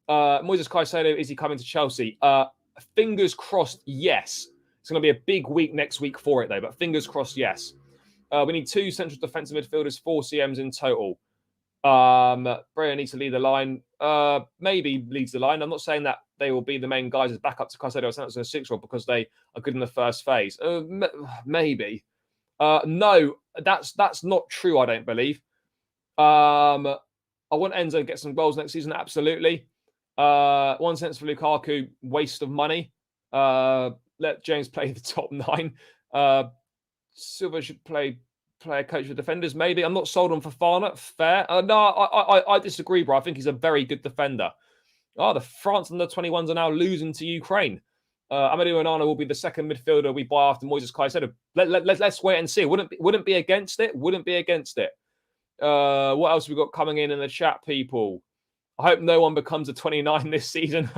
Moises Caicedo, is he coming to Chelsea? Fingers crossed, yes. It's going to be a big week next week for it, though. But fingers crossed, yes. We need 2 central defensive midfielders, 4 CMs in total. Breyer needs to lead the line. Maybe leads the line. I'm not saying that they will be the main guys as backup to Caicedo or Santos in a 6 role because they are good in the first phase. Maybe. No, that's not true, I don't believe. I want Enzo to get some goals next season, absolutely. 1 cent for Lukaku, waste of money. Let James play the top 9. Silva should play a coach for defenders, maybe. I'm not sold on Fofana. Fair. No, I disagree, bro. I think he's a very good defender. The France under 21s are now losing to Ukraine. Amadou Onana will be the second midfielder we buy after Moises Caicedo. Let's wait and see. Wouldn't be against it. Wouldn't be against it. What else have we got coming in the chat, people? I hope no one becomes a 29 this season.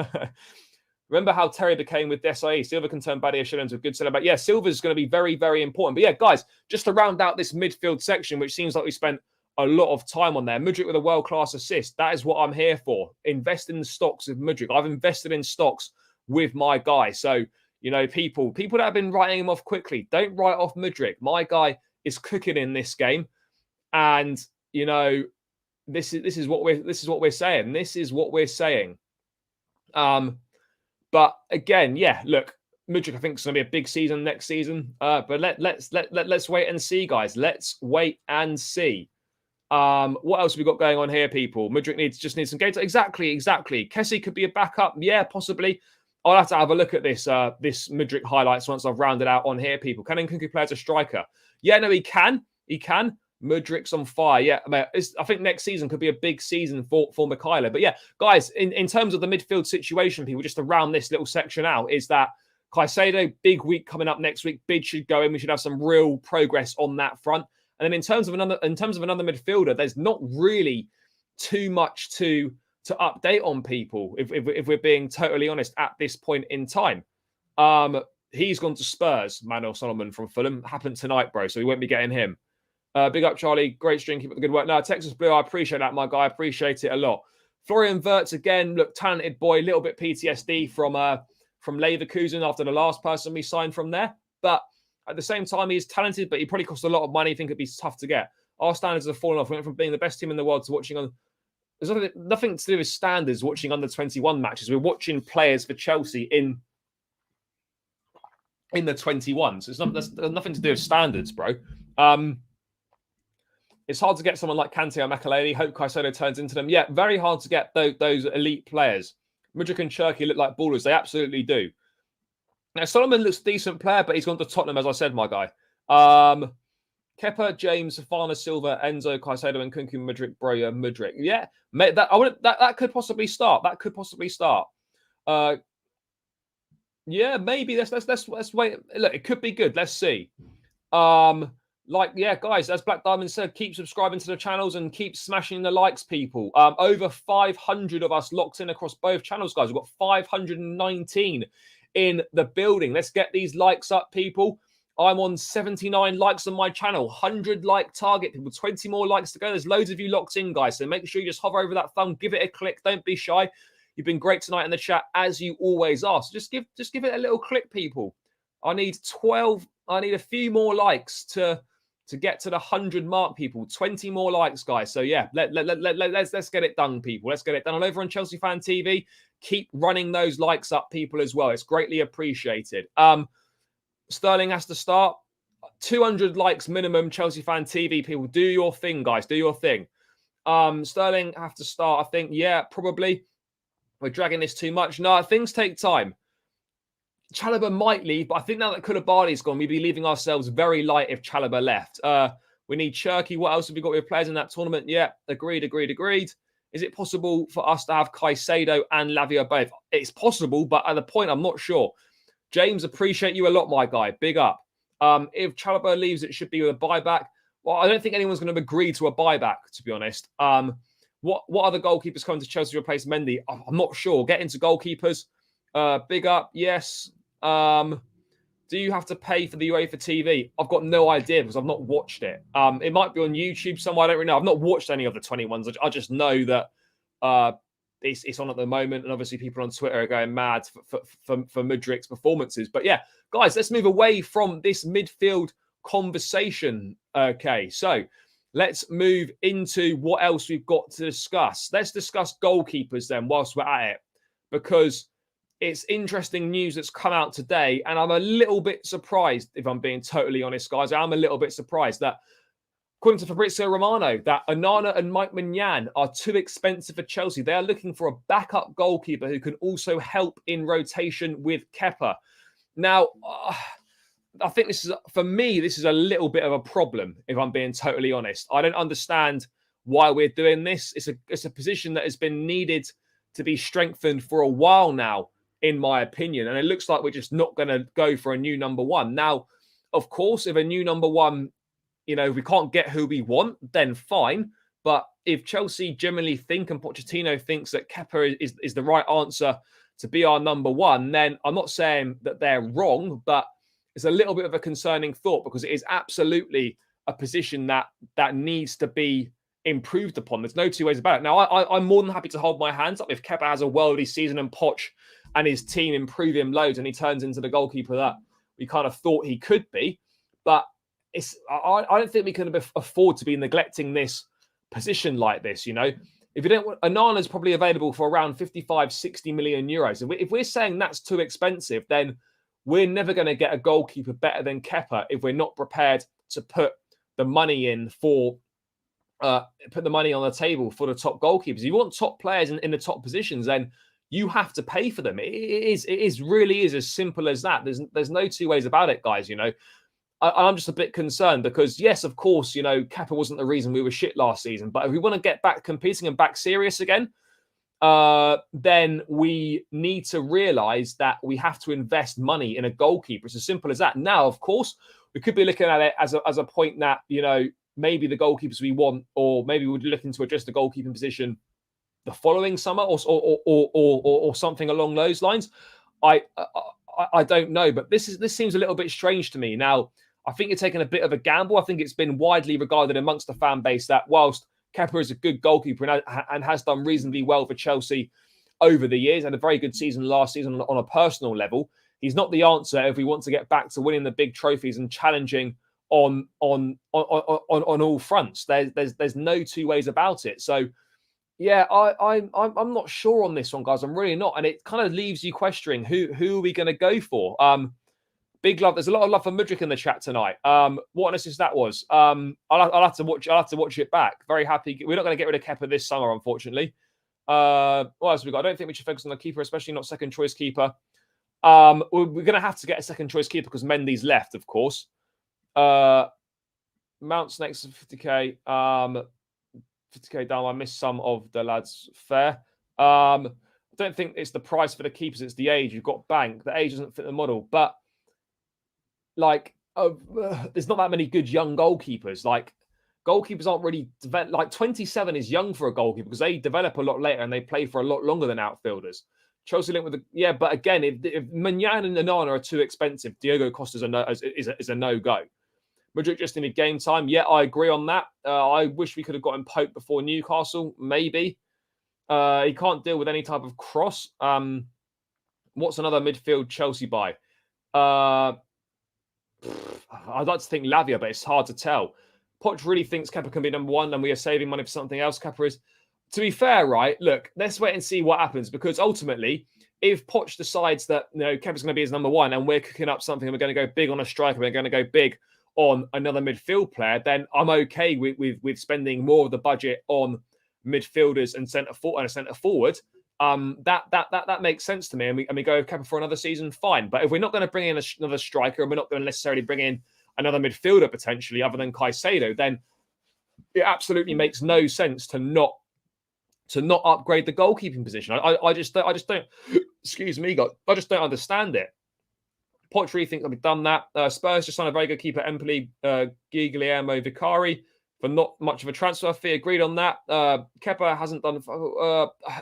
Remember how Terry became with Desai? Silva can turn Badia Shilling into a good centre-back. Yeah, Silva's going to be very, very important. But yeah, guys, just to round out this midfield section, which seems like we spent a lot of time on there. Mudryk with a world-class assist. That is what I'm here for. Invest in the stocks of Mudryk. I've invested in stocks with my guy. So, you know, people that have been writing him off quickly, don't write off Mudryk. My guy is cooking in this game. And, you know, this is what we're saying. This is what we're saying. But again, yeah, look, Mudryk, I think, is going to be a big season next season. But let's wait and see, guys. Let's wait and see. What else have we got going on here, people? Mudryk just needs some games. Exactly. Kessie could be a backup. Yeah, possibly. I'll have to have a look at this this Mudryk highlights once I've rounded out on here, people. Can Nkunku play as a striker? Yeah, no, he can. He can. Mudryk's on fire. Yeah, I think next season could be a big season for Mikhailo. But yeah, guys, in terms of the midfield situation, people, just to round this little section out, is that Caicedo, big week coming up next week. Bid should go in. We should have some real progress on that front. And then in terms of another midfielder, there's not really too much to update on, people, if we're being totally honest at this point in time. He's gone to Spurs, Manuel Solomon from Fulham. Happened tonight, bro, so we won't be getting him. Big up, Charlie. Great stream. Keep up the good work. No, Texas Blue, I appreciate that, my guy. I appreciate it a lot. Florian Wirtz, again, look, talented boy. Little bit PTSD from Leverkusen after the last person we signed from there. But at the same time, he's talented, but he probably costs a lot of money. I think it'd be tough to get. Our standards have fallen off. We went from being the best team in the world to watching on... There's nothing to do with standards watching under 21 matches. We're watching players for Chelsea in the 21s. It's there's nothing to do with standards, bro. It's hard to get someone like Kante or Makelele. Hope Caicedo turns into them. Yeah, very hard to get those elite players. Mudryk and Cherki look like ballers. They absolutely do. Now, Solomon looks a decent player, but he's gone to Tottenham, as I said, my guy. Kepa, James, Fafana, Silva, Enzo, Caicedo, and Nkunku, Mudryk, Broja, Mudryk. Yeah, that could possibly start. That could possibly start. Yeah, maybe. Let's wait. Look, it could be good. Let's see. Guys, as Black Diamond said, keep subscribing to the channels and keep smashing the likes, people. Over 500 of us locked in across both channels, guys. We've got 519 in the building. Let's get these likes up, people. I'm on 79 likes on my channel, 100 like target, people, 20 more likes to go. There's loads of you locked in, guys. So make sure you just hover over that thumb, give it a click. Don't be shy. You've been great tonight in the chat, as you always are. So just give it a little click, people. I need a few more likes to get to the 100 mark, people. 20 more likes, guys. So yeah, let's get it done, people. Let's get it done. And over on Chelsea Fan TV, keep running those likes up, people, as well. It's greatly appreciated. Sterling has to start. 200 likes minimum, Chelsea Fan TV, people. Do your thing, guys. Do your thing. Sterling have to start, I think. Yeah, probably. We're dragging this too much. No, things take time. Chalobah might leave, but I think now that Koulibaly's gone, we'd be leaving ourselves very light if Chalobah left. We need Cherki. What else have we got with players in that tournament? Yeah, agreed. Is it possible for us to have Caicedo and Lavia both? It's possible, but at the point, I'm not sure. James, appreciate you a lot, my guy. Big up. If Chalobah leaves, it should be with a buyback. Well, I don't think anyone's going to agree to a buyback, to be honest. What other goalkeepers coming to Chelsea to replace Mendy? I'm not sure. Get into goalkeepers. Big up, yes. Do you have to pay for the UEFA TV? I've got no idea because I've not watched it. It might be on YouTube somewhere. I don't really know. I've not watched any of the 21s. I just know that it's on at the moment. And obviously people on Twitter are going mad for Mudryk's performances. But yeah, guys, let's move away from this midfield conversation. Okay, so let's move into what else we've got to discuss. Let's discuss goalkeepers then whilst we're at it, because it's interesting news that's come out today, and I'm a little bit surprised, if I'm being totally honest, guys. I'm a little bit surprised that, according to Fabrizio Romano, that Onana and Mike Mignan are too expensive for Chelsea. They are looking for a backup goalkeeper who can also help in rotation with Kepa. Now, I think this is a little bit of a problem, if I'm being totally honest. I don't understand why we're doing this. It's a position that has been needed to be strengthened for a while now, in my opinion. And it looks like we're just not going to go for a new number one. Now, of course, if a new number one, if we can't get who we want, then fine. But if Chelsea generally think and Pochettino thinks that Kepa is the right answer to be our number one, then I'm not saying that they're wrong, but it's a little bit of a concerning thought, because it is absolutely a position that needs to be improved upon. There's no two ways about it. Now, I'm more than happy to hold my hands up if Kepa has a worldly season and Poch and his team improve him loads and he turns into the goalkeeper that we kind of thought he could be. But I don't think we can afford to be neglecting this position like this, If you don't, Onana's probably available for around 55, 60 million euros. If we're saying that's too expensive, then we're never going to get a goalkeeper better than Kepa if we're not prepared to put the money in for put the money on the table for the top goalkeepers. If you want top players in the top positions, then you have to pay for them. It really is as simple as that. There's no two ways about it, guys. You know, I'm just a bit concerned because, yes, of course, you know, Kepa wasn't the reason we were shit last season. But if we want to get back competing and back serious again, then we need to realize that we have to invest money in a goalkeeper. It's as simple as that. Now, of course, we could be looking at it as a point that, you know, maybe the goalkeepers we want, or maybe we're looking to adjust the goalkeeping position the following summer, or something along those lines. I don't know, but this seems a little bit strange to me. Now, I think you're taking a bit of a gamble. I think it's been widely regarded amongst the fan base that whilst Kepa is a good goalkeeper and has done reasonably well for Chelsea over the years, had a very good season last season on a personal level, he's not the answer if we want to get back to winning the big trophies and challenging on all fronts. There's no two ways about it. So yeah, I'm not sure on this one, guys. I'm really not, and it kind of leaves you questioning who are we going to go for. Big love. There's a lot of love for Mudryk in the chat tonight. What an assist that was. I'll have to watch it back. Very happy. We're not going to get rid of Kepa this summer, unfortunately. What else have we got? I don't think we should focus on the keeper, especially not second choice keeper. We're going to have to get a second choice keeper because Mendy's left, of course. Mount's next to 50k. 50k down. I missed some of the lads. Fair. I don't think it's the price for the keepers. It's the age. You've got Bank. The age doesn't fit the model, but there's not that many good young goalkeepers. Like, goalkeepers aren't really like 27 is young for a goalkeeper because they develop a lot later and they play for a lot longer than outfielders. Chelsea linked with but again, if Manyan and Nanana are too expensive, Diogo Costa is a no-go. Mudryk just needed game time. Yeah, I agree on that. I wish we could have gotten Pope before Newcastle. Maybe. He can't deal with any type of cross. What's another midfield Chelsea buy? I'd like to think Lavia, but it's hard to tell. Poch really thinks Kepa can be number one and we are saving money for something else. Kepa is, to be fair, right? Look, let's wait and see what happens, because ultimately, if Poch decides that, you know, Kepa's going to be his number one and we're cooking up something and we're going to go big on a striker, we're going to go big on another midfield player, then I'm okay with spending more of the budget on midfielders and a centre forward. That makes sense to me, and we go Kepa for another season, fine. But if we're not going to bring in another striker, and we're not going to necessarily bring in another midfielder potentially, other than Caicedo, then it absolutely makes no sense to not upgrade the goalkeeping position. I just don't. Excuse me, God. I just don't understand it. Poch really think that we've done that. Spurs just signed a very good keeper, Empoli, Guglielmo Vicari, for not much of a transfer fee. Agreed on that. Kepa hasn't done.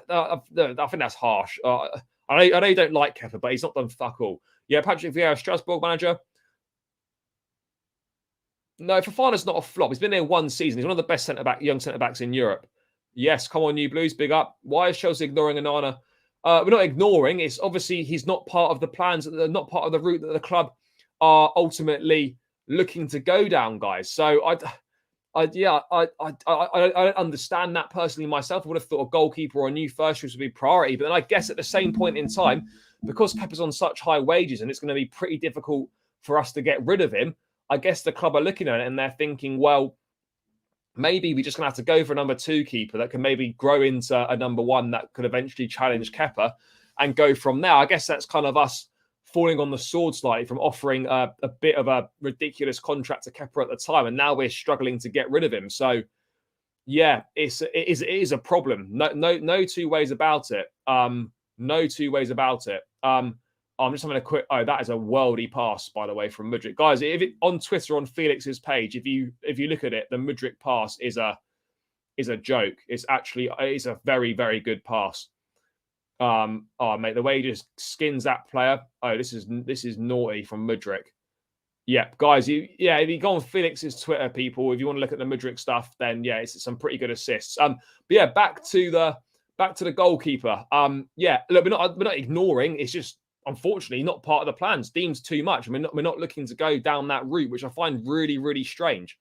I think that's harsh. I know you don't like Kepa, but he's not done fuck all. Yeah, Patrick Vieira, Strasbourg manager. No, Fofana's not a flop. He's been there one season. He's one of the best young centre backs in Europe. Yes, come on, you Blues, big up. Why is Chelsea ignoring Onana? We're not ignoring. It's obviously he's not part of the plans, not part of the route that the club are ultimately looking to go down, guys. So I don't understand that personally myself. I would have thought a goalkeeper or a new first choice would be priority. But then I guess at the same point in time, because Kepa's on such high wages and it's going to be pretty difficult for us to get rid of him, I guess the club are looking at it and they're thinking, well, maybe we're just going to have to go for a number two keeper that can maybe grow into a number one that could eventually challenge Kepa and go from there. I guess that's kind of us falling on the sword slightly from offering a bit of a ridiculous contract to Kepa at the time, and now we're struggling to get rid of him. So, yeah, it is a problem. No two ways about it. No two ways about it. I'm just having a quick. Oh, that is a worldy pass, by the way, from Mudryk. Guys, on Twitter on Felix's page, if you look at it, the Mudryk pass is a joke. It's a very, very good pass. Oh, mate, the way he just skins that player. Oh, this is naughty from Mudryk. Yeah, guys, if you go on Felix's Twitter, people, if you want to look at the Mudryk stuff, then yeah, it's some pretty good assists. But yeah, back to the goalkeeper. Yeah, look, we're not ignoring. It's just, unfortunately, not part of the plans. Deems too much. I mean, we're not looking to go down that route, which I find really, really strange.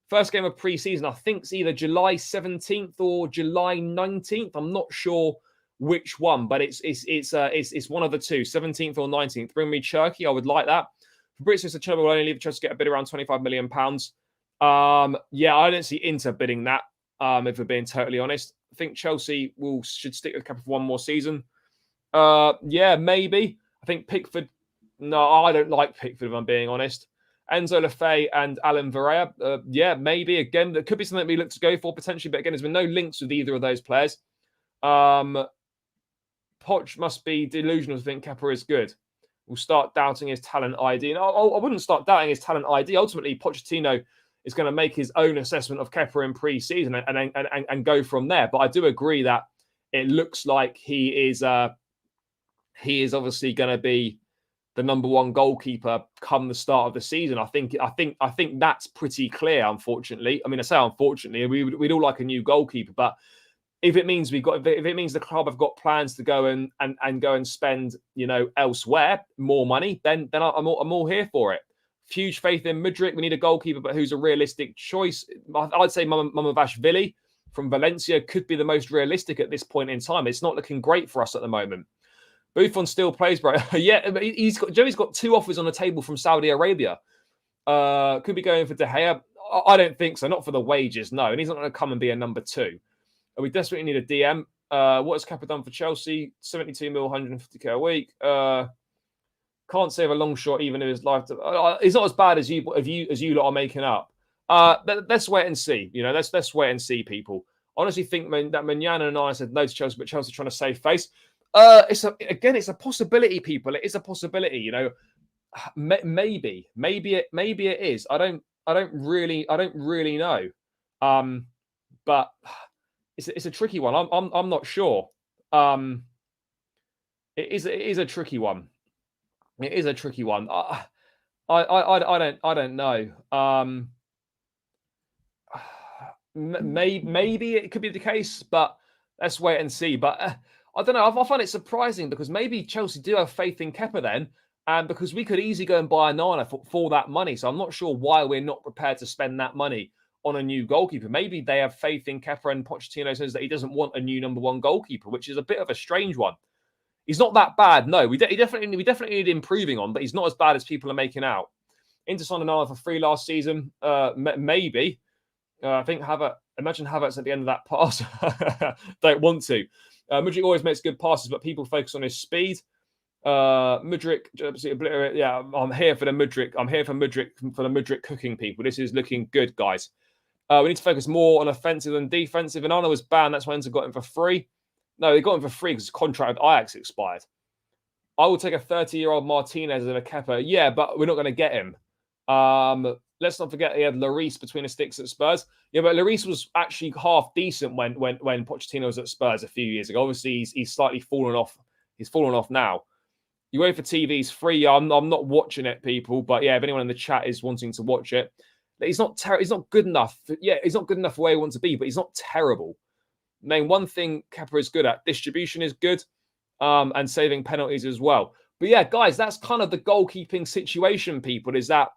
First game of pre-season, I think it's either July 17th or July 19th. I'm not sure which one, but it's one of the two, 17th or 19th. Bring me Cherky. I would like that. Fabrizio said Cherky will only leave Chelsea to get a bid around £25 million. Yeah, I don't see Inter bidding that. If we're being totally honest, I think Chelsea should stick with Kepa for one more season. Yeah, maybe. I think Pickford. No, I don't like Pickford. If I'm being honest, Enzo Lefebvre and Alan Varela. Yeah, maybe again. That could be something we look to go for potentially, but again, there's been no links with either of those players. Poch must be delusional to think Kepa is good. We'll start doubting his talent ID. And I wouldn't start doubting his talent ID. Ultimately, Pochettino is going to make his own assessment of Kepa in pre-season and go from there. But I do agree that it looks like he is obviously going to be the number one goalkeeper come the start of the season. I think that's pretty clear. Unfortunately, I mean, I say unfortunately, we'd all like a new goalkeeper, but if it means if it means the club have got plans to go and go and spend, elsewhere more money, then I'm all here for it. Huge faith in Mudryk. We need a goalkeeper, but who's a realistic choice? I'd say Mamavashvili from Valencia could be the most realistic at this point in time. It's not looking great for us at the moment. Buffon still plays, bro. Yeah, Joey's got 2 offers on the table from Saudi Arabia. Could be going for De Gea. I don't think so. Not for the wages, no. And he's not going to come and be a number 2. We desperately need a DM. What has Kepa done for Chelsea? 72 mil, 150k a week. Can't save a long shot even in his life. It's not as bad as you lot are making up. Let's wait and see. Let's wait and see, people. Honestly, think that Manana and I said no to Chelsea, but Chelsea trying to save face. It's a possibility, people. It is a possibility. Maybe it is. I don't really know. But it's a tricky one. I'm not sure. It is a tricky one. It is a tricky one. I don't know. Maybe it could be the case, but let's wait and see. But I don't know. I find it surprising because maybe Chelsea do have faith in Kepa then, and because we could easily go and buy a Nana for that money. So I'm not sure why we're not prepared to spend that money on a new goalkeeper. Maybe they have faith in Kepa and Pochettino says that he doesn't want a new number 1 goalkeeper, which is a bit of a strange one. He's not that bad. No, we definitely need improving on, but he's not as bad as people are making out. Inter signed Nana for free last season. Maybe. I think imagine Havertz at the end of that pass. Don't want to. Mudryk always makes good passes, but people focus on his speed. Mudryk, yeah, I'm here for the Mudryk. I'm here for the Mudryk cooking, people. This is looking good, guys. We need to focus more on offensive than defensive. And Anna was banned. That's why Inter got him for free. No, they got him for free because his contract with Ajax expired. I will take a 30-year-old Martinez and a Kepa. Yeah, but we're not going to get him. Let's not forget he had Lloris between the sticks at Spurs. Yeah, but Lloris was actually half decent when Pochettino was at Spurs a few years ago. Obviously, he's slightly fallen off. He's fallen off now. UEFA TV's free. I'm not watching it, people. But yeah, if anyone in the chat is wanting to watch it, he's not good enough. Yeah, he's not good enough for where he wants to be, but he's not terrible. Name one thing Kepa is good at. Distribution is good, and saving penalties as well. But yeah, guys, that's kind of the goalkeeping situation, people, is that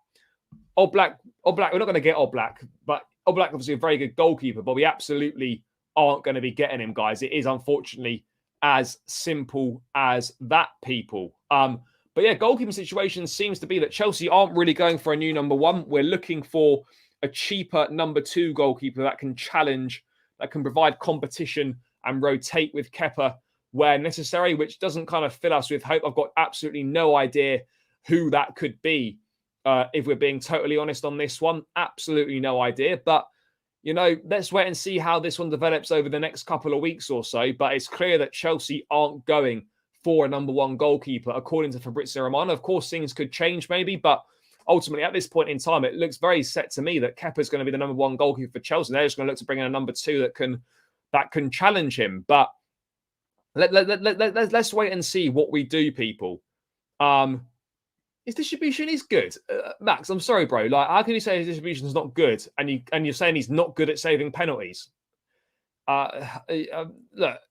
Oblak, we're not going to get Oblak, but Oblak obviously a very good goalkeeper, but we absolutely aren't going to be getting him, guys. It is unfortunately as simple as that, people. But yeah, goalkeeping situation seems to be that Chelsea aren't really going for a new number 1. We're looking for a cheaper number 2 goalkeeper that can challenge, that can provide competition and rotate with Kepa where necessary, which doesn't kind of fill us with hope. I've got absolutely no idea who that could be. If we're being totally honest on this one, absolutely no idea. But, let's wait and see how this one develops over the next couple of weeks or so. But it's clear that Chelsea aren't going for a number 1 goalkeeper, according to Fabrizio Romano. Of course, things could change maybe, but ultimately at this point in time, it looks very set to me that Kepa's going to be the number 1 goalkeeper for Chelsea. They're just going to look to bring in a number 2 that can challenge him. But let's wait and see what we do, people. His distribution is good. Max, I'm sorry, bro. Like, how can you say his distribution is not good and you're saying he's not good at saving penalties? Look, I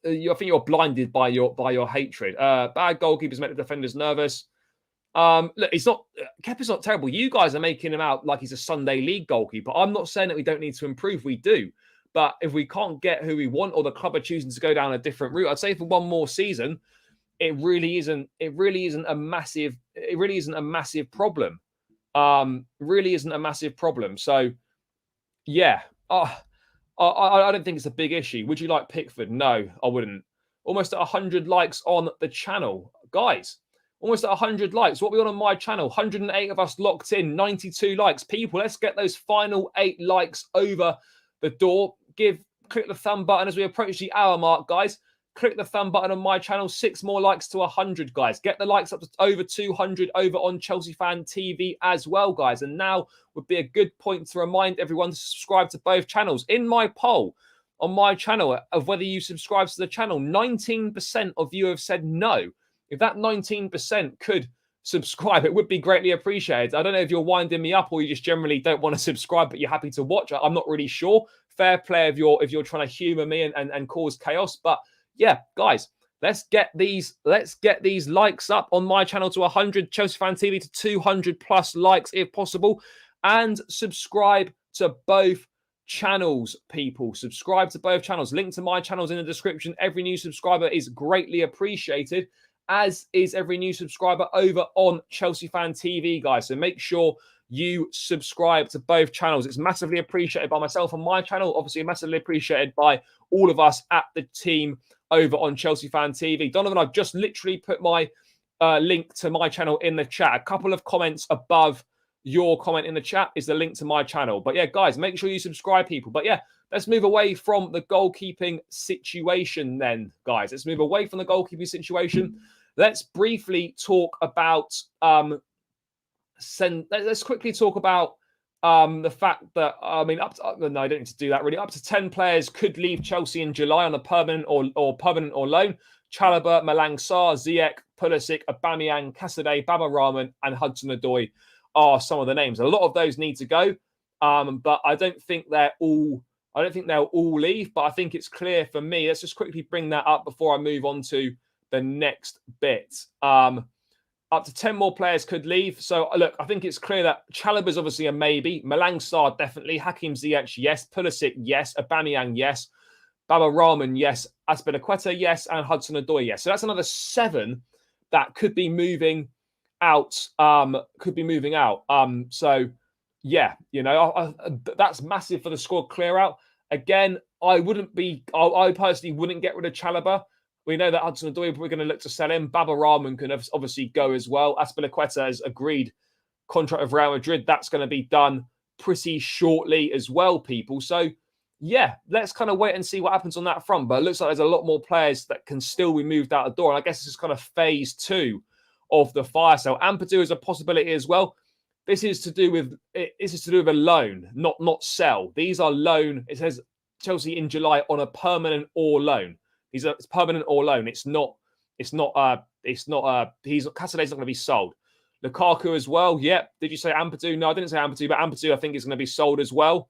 think you're blinded by your hatred. Bad goalkeepers make the defenders nervous. Look, Kepa's not terrible. You guys are making him out like he's a Sunday league goalkeeper. I'm not saying that we don't need to improve. We do. But if we can't get who we want or the club are choosing to go down a different route, I'd say for one more season, it really isn't a massive problem. Really isn't a massive problem. So Yeah. I don't think it's a big issue. Would you like Pickford? No, I wouldn't. Almost at 100 likes on the channel. Guys, almost at 100 likes. What are we on my channel? 108 of us locked in, 92 likes. People, let's get those final 8 likes over the door. Click the thumb button as we approach the hour mark, guys. Click the thumb button on my channel. 6 more likes to 100, guys. Get the likes up to over 200 over on Chelsea Fan TV as well, guys. And now would be a good point to remind everyone to subscribe to both channels. In my poll on my channel of whether you subscribe to the channel, 19% of you have said no. If that 19% could subscribe, it would be greatly appreciated. I don't know if you're winding me up or you just generally don't want to subscribe, but you're happy to watch. I'm not really sure. Fair play if you're trying to humor me and cause chaos. But yeah, guys, let's get these likes up on my channel to 100, Chelsea Fan TV to 200 plus likes if possible, and subscribe to both channels, people. Subscribe to both channels. Link to my channels in the description. Every new subscriber is greatly appreciated, as is every new subscriber over on Chelsea Fan TV, guys. So make sure you subscribe to both channels. It's massively appreciated by myself on my channel, obviously massively appreciated by all of us at the team over on Chelsea Fan TV. Donovan, I've just literally put my link to my channel in the chat. A couple of comments above your comment in the chat is the link to my channel. But yeah, guys, make sure you subscribe, people. But yeah, let's move away from the goalkeeping situation then, guys. Let's move away from the goalkeeping situation. Let's briefly talk about let's quickly talk about the fact that, I mean, no, I don't need to do that really. Up to 10 players could leave Chelsea in July on a permanent or loan. Chalobah, Malang Sarr, Ziyech, Pulisic, Aubameyang, Caicedo, Baba Rahman, and Hudson-Odoi are some of the names. A lot of those need to go, but I don't think they'll all leave. But I think it's clear for me. Let's just quickly bring that up before I move on to the next bit. Up to 10 more players could leave. So, look, I think it's clear that Chalobah is obviously a maybe. Malang Sarr, definitely. Hakim Ziyech, yes. Pulisic, yes. Aubameyang, yes. Baba Rahman, yes. Azpilicueta, yes. And Hudson-Odoi, yes. So that's another 7 that could be moving out. So, yeah, you know, that's massive for the squad clear out. Again, I personally wouldn't get rid of Chalobah. We know that Hudson-Odoi, we're going to look to sell him. Baba Rahman can obviously go as well. Azpilicueta has agreed contract with Real Madrid. That's going to be done pretty shortly as well, people. So, yeah, let's kind of wait and see what happens on that front. But it looks like there's a lot more players that can still be moved out the door. And I guess this is kind of phase 2 of the fire sale. Ampadu is a possibility as well. This is to do with a loan, not sell. These are loan. It says Chelsea in July on a permanent or loan. It's permanent or loan. Casadet's not going to be sold. Lukaku as well. Yep. Did you say Ampadu? No, I didn't say Ampadu, but Ampadu I think is going to be sold as well.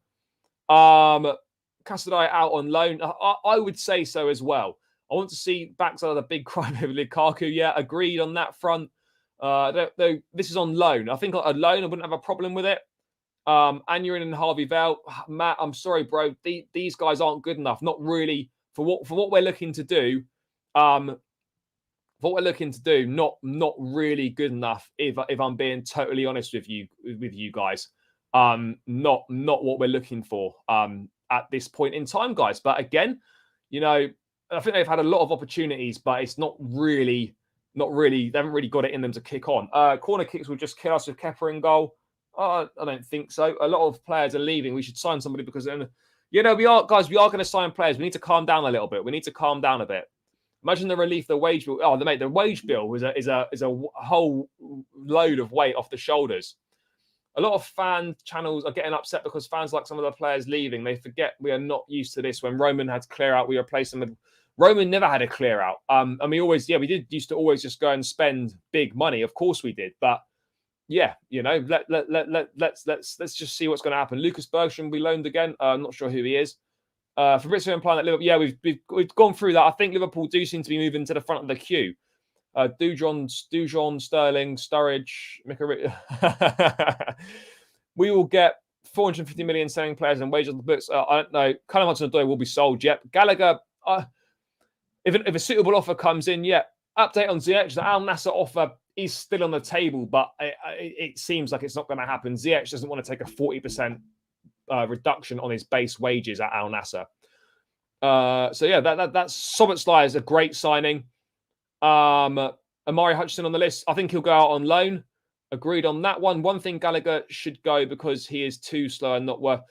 Caicedo out on loan. I would say so as well. I want to see backside of the big crime over Lukaku. Yeah, agreed on that front. This is on loan. I think a loan, I wouldn't have a problem with it. Aneurin and Harvey Vale. Matt, I'm sorry, bro. These guys aren't good enough. Not really. For what we're looking to do, not really good enough. If I'm being totally honest with you guys, not what we're looking for at this point in time, guys. But again, you know, I think they've had a lot of opportunities, but it's not really. They haven't really got it in them to kick on. Corner kicks will just kill us with Kepa in goal. I don't think so. A lot of players are leaving. We should sign somebody because then. You know, we are going to sign players. We need to calm down a little bit. Imagine the relief the wage bill. Oh, mate, the wage bill is a whole load of weight off the shoulders. A lot of fan channels are getting upset because fans like some of the players leaving. They forget we are not used to this. When Roman had to clear out, we replaced him with. Roman never had a clear out. And we used to always just go and spend big money. Of course we did, but. Yeah, you know, let's just see what's going to happen. Lucas Bergstrom will be loaned again. I'm not sure who he is. Fabrizio implying that Liverpool. Yeah, we've gone through that. I think Liverpool do seem to be moving to the front of the queue. Dujon, Sterling, Sturridge, we will get 450 million selling players and wages on the books. I don't know. Callum Hudson-Odoi will be sold yet. Gallagher, if a suitable offer comes in, yeah. Update on Ziyech. The Al Nassr offer is still on the table, but it seems like it's not going to happen. Ziyech doesn't want to take a 40% reduction on his base wages at Al Nassr. So yeah, that's Szoboszlai is a great signing. Amari Hutchinson on the list. I think he'll go out on loan. Agreed on that one. One thing, Gallagher should go because he is too slow and not worth.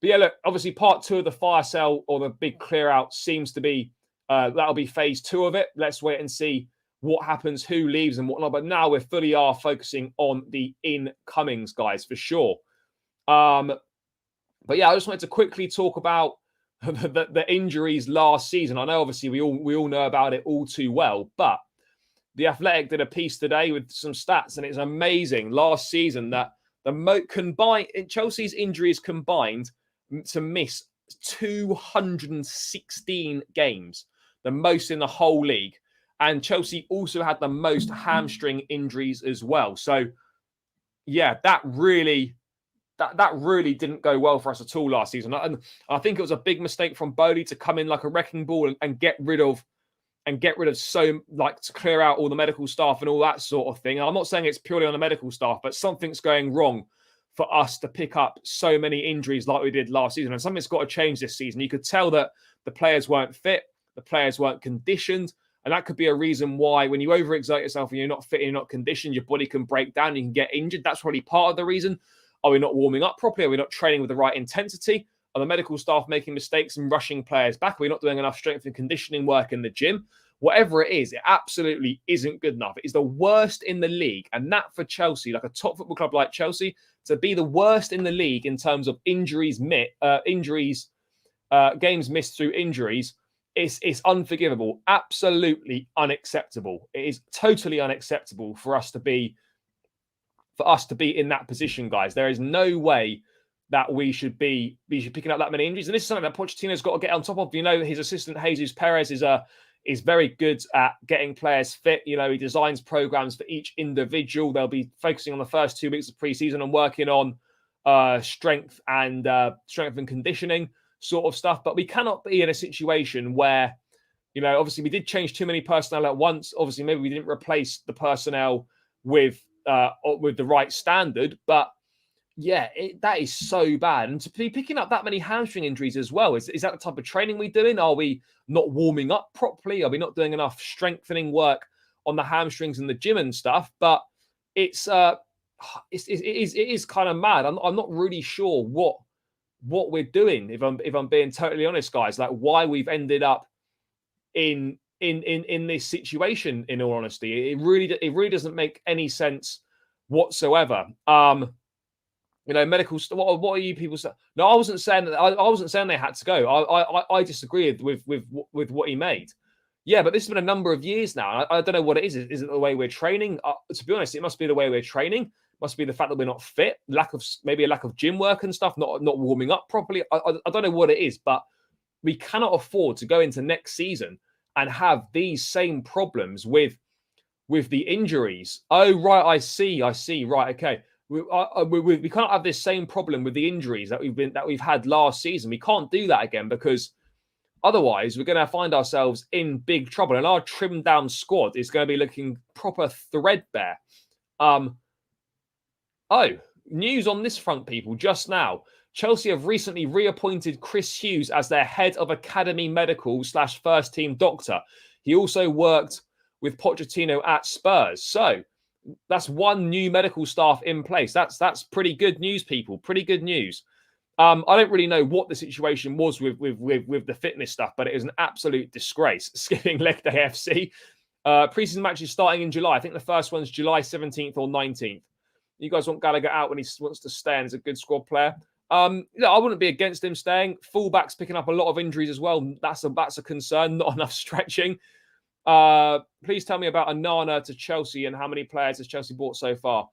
But yeah, look, obviously part 2 of the fire sale or the big clear out seems to be that'll be phase 2 of it. Let's wait and see what happens, who leaves and whatnot. But now we're fully focusing on the incomings, guys, for sure. But yeah, I just wanted to quickly talk about the injuries last season. I know obviously we all know about it all too well, but The Athletic did a piece today with some stats, and it's amazing last season that Chelsea's injuries combined to miss 216 games, the most in the whole league. And Chelsea also had the most hamstring injuries as well. So yeah, that really didn't go well for us at all last season. And I think it was a big mistake from Bowley to come in like a wrecking ball and get rid of to clear out all the medical staff and all that sort of thing. And I'm not saying it's purely on the medical staff, but something's going wrong for us to pick up so many injuries like we did last season. And something's got to change this season. You could tell that the players weren't fit, the players weren't conditioned. And that could be a reason why when you overexert yourself and you're not fit and you're not conditioned, your body can break down, you can get injured. That's probably part of the reason. Are we not warming up properly? Are we not training with the right intensity? Are the medical staff making mistakes and rushing players back? Are we not doing enough strength and conditioning work in the gym? Whatever it is, it absolutely isn't good enough. It is the worst in the league. And that for Chelsea, like a top football club like Chelsea, to be the worst in the league in terms of games missed through injuries, it's unforgivable. Absolutely unacceptable. It is totally unacceptable for us to be in that position, guys. There is no way that we should be picking up that many injuries. And this is something that Pochettino's got to get on top of. You know, his assistant Jesus Perez is very good at getting players fit. You know, he designs programs for each individual. They'll be focusing on the first 2 weeks of preseason and working on strength and conditioning sort of stuff. But we cannot be in a situation where, you know, obviously we did change too many personnel at once. Obviously, maybe we didn't replace the personnel with the right standard. But yeah, that is so bad. And to be picking up that many hamstring injuries as well, is that the type of training we're doing? Are we not warming up properly? Are we not doing enough strengthening work on the hamstrings and the gym and stuff? But it is kind of mad. I'm not really sure what we're doing, if I'm being totally honest, guys. Like why we've ended up in this situation, in all honesty. It really doesn't make any sense whatsoever. You know, medical. What are you people saying? No, I wasn't saying that. I wasn't saying they had to go. I disagreed with what he made. Yeah, but this has been a number of years now. I don't know what it is. Is it the way we're training? To be honest, it must be the way we're training. It must be the fact that we're not fit. Maybe a lack of gym work and stuff. Not warming up properly. I don't know what it is, but we cannot afford to go into next season and have these same problems with the injuries. Oh right, I see. Right, okay. We can't have this same problem with the injuries that we've had last season. We can't do that again because otherwise we're going to find ourselves in big trouble, and our trimmed down squad is going to be looking proper threadbare. News on this front, people. Just now, Chelsea have recently reappointed Chris Hughes as their head of academy medical / first team doctor. He also worked with Pochettino at Spurs. So that's one new medical staff in place. That's pretty good news, people. Pretty good news. I don't really know what the situation was with the fitness stuff, but it is an absolute disgrace. Skipping leg day FC. Preseason matches starting in July. I think the first one's July 17th or 19th. You guys want Gallagher out when he wants to stay and is a good squad player. I wouldn't be against him staying. Fullbacks picking up a lot of injuries as well. That's a concern. Not enough stretching. Please tell me about Onana to Chelsea and how many players has Chelsea bought so far.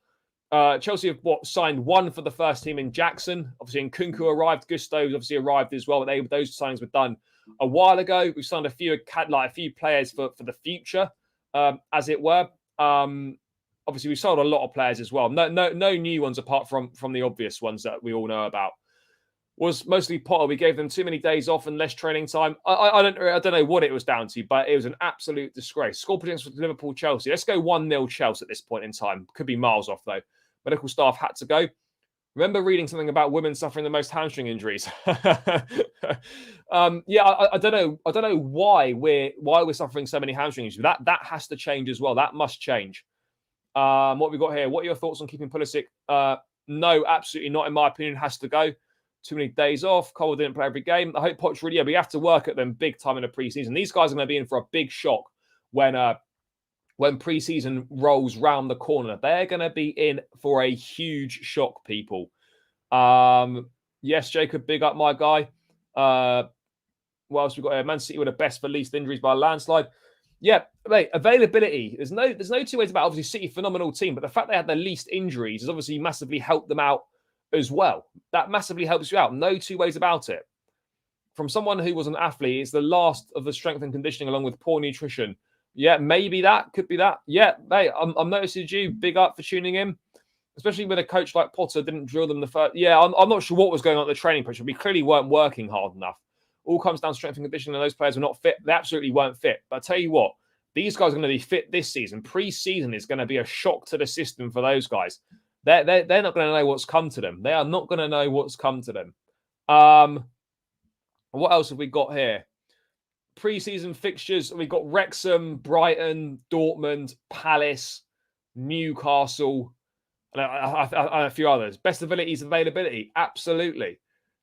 Chelsea have signed one for the first team in Jackson. Obviously, Nkunku arrived. Gusto's obviously arrived as well. But those signings were done a while ago. We've signed a few players for the future, as it were. Obviously, we sold a lot of players as well. No new ones apart from the obvious ones that we all know about. Was mostly Potter. We gave them too many days off and less training time. I don't know what it was down to, but it was an absolute disgrace. Score predictions for Liverpool Chelsea. Let's go 1-0 Chelsea at this point in time. Could be miles off though. Medical staff had to go. Remember reading something about women suffering the most hamstring injuries? Yeah, I don't know. I don't know why we're suffering so many hamstring injuries. That has to change as well. That must change. What we got here? What are your thoughts on keeping Pulisic? No, absolutely not. In my opinion, has to go. Too many days off. Cole didn't play every game. I hope Poch really. Yeah, we have to work at them big time in the preseason. These guys are going to be in for a big shock when preseason rolls round the corner. They're going to be in for a huge shock, people. Yes, Jacob, big up my guy. What else we got here? Man City were the best for least injuries by a landslide. Yeah, mate, availability. There's no two ways about it. Obviously, City, phenomenal team, but the fact they had the least injuries has obviously massively helped them out as well. That massively helps you out. No two ways about it. From someone who was an athlete, it's the last of the strength and conditioning along with poor nutrition. Yeah, maybe that could be that. Yeah, mate, I'm noticing you. Big up for tuning in, especially with a coach like Potter didn't drill them the first. Yeah, I'm not sure what was going on at the training pitch. We clearly weren't working hard enough. All comes down to strength and conditioning, and those players were not fit. They absolutely weren't fit. But I tell you what, these guys are going to be fit this season. Pre-season is going to be a shock to the system for those guys. They're not going to know what's come to them. They are not going to know what's come to them. What else have we got here? Pre-season fixtures. We've got Wrexham, Brighton, Dortmund, Palace, Newcastle, and a few others. Best abilities, availability. Absolutely.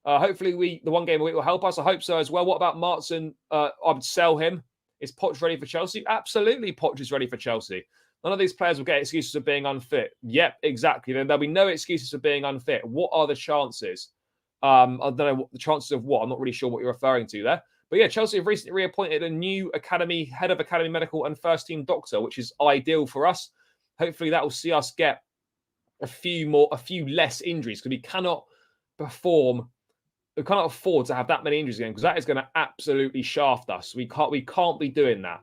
Hopefully, the one game a week will help us. I hope so as well. What about Martin? I would sell him. Is Poch ready for Chelsea? Absolutely, Poch is ready for Chelsea. None of these players will get excuses for being unfit. Yep, exactly. Then there'll be no excuses for being unfit. What are the chances? I don't know what the chances of what. I'm not really sure what you're referring to there. But yeah, Chelsea have recently reappointed a new head of academy medical and first team doctor, which is ideal for us. Hopefully that will see us get a few less injuries, because we cannot afford to have that many injuries again, because that is going to absolutely shaft us. We can't be doing that.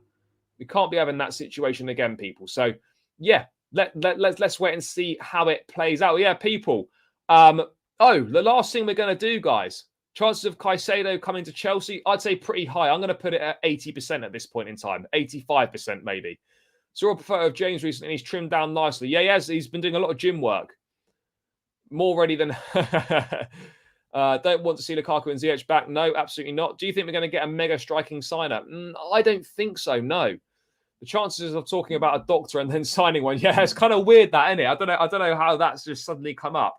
We can't be having that situation again, people. So yeah, let's wait and see how it plays out. Yeah, people. The last thing we're going to do, guys. Chances of Caicedo coming to Chelsea, I'd say pretty high. I'm going to put it at 80% at this point in time. 85% maybe. Saw a photo of James recently. He's trimmed down nicely. Yeah, he has. He's been doing a lot of gym work. More ready than... don't want to see Lukaku and Ziyech back. No, absolutely not. Do you think we're going to get a mega striking sign-up? I don't think so, no. The chances of talking about a doctor and then signing one, yeah, it's kind of weird that, isn't it? I don't know how that's just suddenly come up.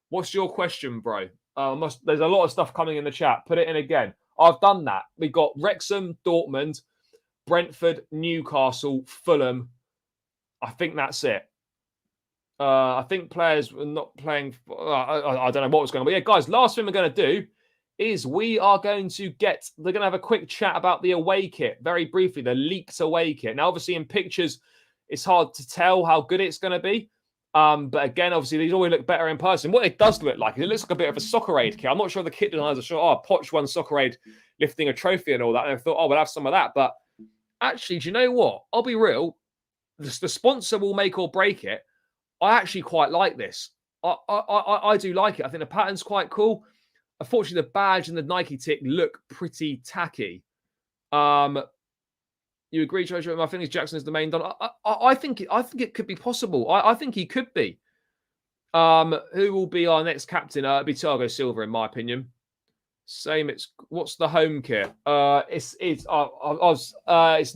What's your question, bro? There's a lot of stuff coming in the chat. Put it in again. I've done that. We've got Wrexham, Dortmund, Brentford, Newcastle, Fulham. I think that's it. I think players were not playing. I don't know what was going on. But yeah, guys, last thing we're going to do is we're going to have a quick chat about the away kit very briefly, the leaked away kit. Now, obviously, in pictures, it's hard to tell how good it's going to be. But again, obviously, these always look better in person. What it does look like, it looks like a bit of a Soccer Aid kit. I'm not sure the kit designers are sure, Poch won Soccer Aid lifting a trophy and all that. And I thought, we'll have some of that. But actually, do you know what? I'll be real. The sponsor will make or break it. I actually quite like this. I do like it. I think the pattern's quite cool. Unfortunately, the badge and the Nike tick look pretty tacky. You agree, Jojo? I think Jackson is the main don. I think it could be possible. I think he could be. Who will be our next captain? It'll be Thiago Silva, in my opinion. Same. What's the home kit? It's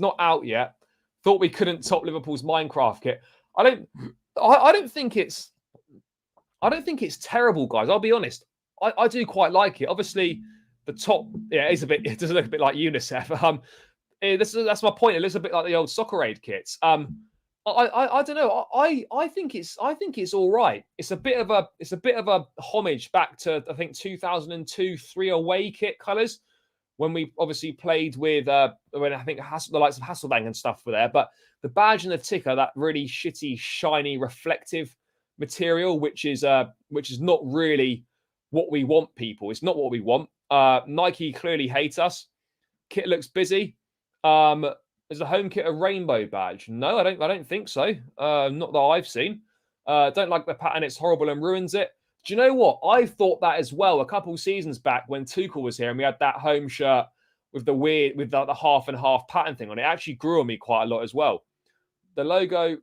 not out yet. Thought we couldn't top Liverpool's Minecraft kit. I don't think it's terrible, guys. I'll be honest. I do quite like it. Obviously, the top, it does look a bit like UNICEF. That's my point. It looks a bit like the old Soccer Aid kits. I don't know. I think it's all right. It's a bit of a homage back to, I think, 2002-3 away kit colours, when we obviously played with when I think the likes of Hasselbank and stuff were there. But the badge and the ticker, that really shitty, shiny, reflective material, which is not really what we want, people. It's not what we want. Nike clearly hate us. Kit looks busy. Is the home kit a rainbow badge? No, I don't think so. Not that I've seen. Don't like the pattern. It's horrible and ruins it. Do you know what? I thought that as well a couple seasons back when Tuchel was here and we had that home shirt with the half and half pattern thing on it. It actually grew on me quite a lot as well. The logo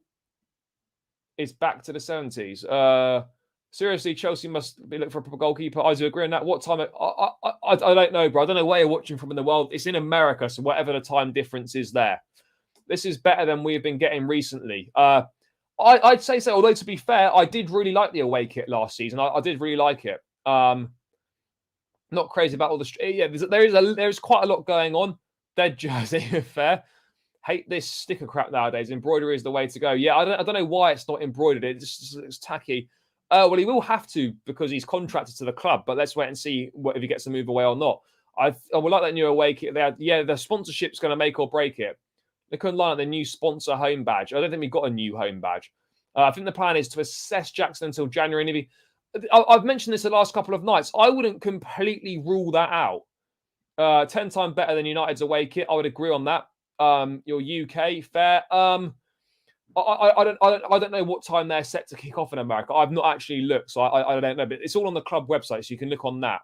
is back to the 70s. Seriously, Chelsea must be looking for a proper goalkeeper. I do agree on that. What time? I don't know, bro. I don't know where you're watching from in the world. It's in America, so whatever the time difference is there. This is better than we've been getting recently. I'd say so. Although to be fair, I did really like the away kit last season. I did really like it. Not crazy about all the. Yeah, there is quite a lot going on. Dead jersey, fair. Hate this sticker crap nowadays. Embroidery is the way to go. Yeah, I don't know why it's not embroidered. It's tacky. Well, he will have to because he's contracted to the club. But let's wait and see if he gets to move away or not. I would like that new away kit. The sponsorship's going to make or break it. They couldn't line up the new sponsor home badge. I don't think we've got a new home badge. I think the plan is to assess Jackson until January. And I've mentioned this the last couple of nights. I wouldn't completely rule that out. 10 times better than United's away kit. I would agree on that. Your UK, fair. I don't know what time they're set to kick off in America. I've not actually looked, so I don't know. But it's all on the club website, so you can look on that.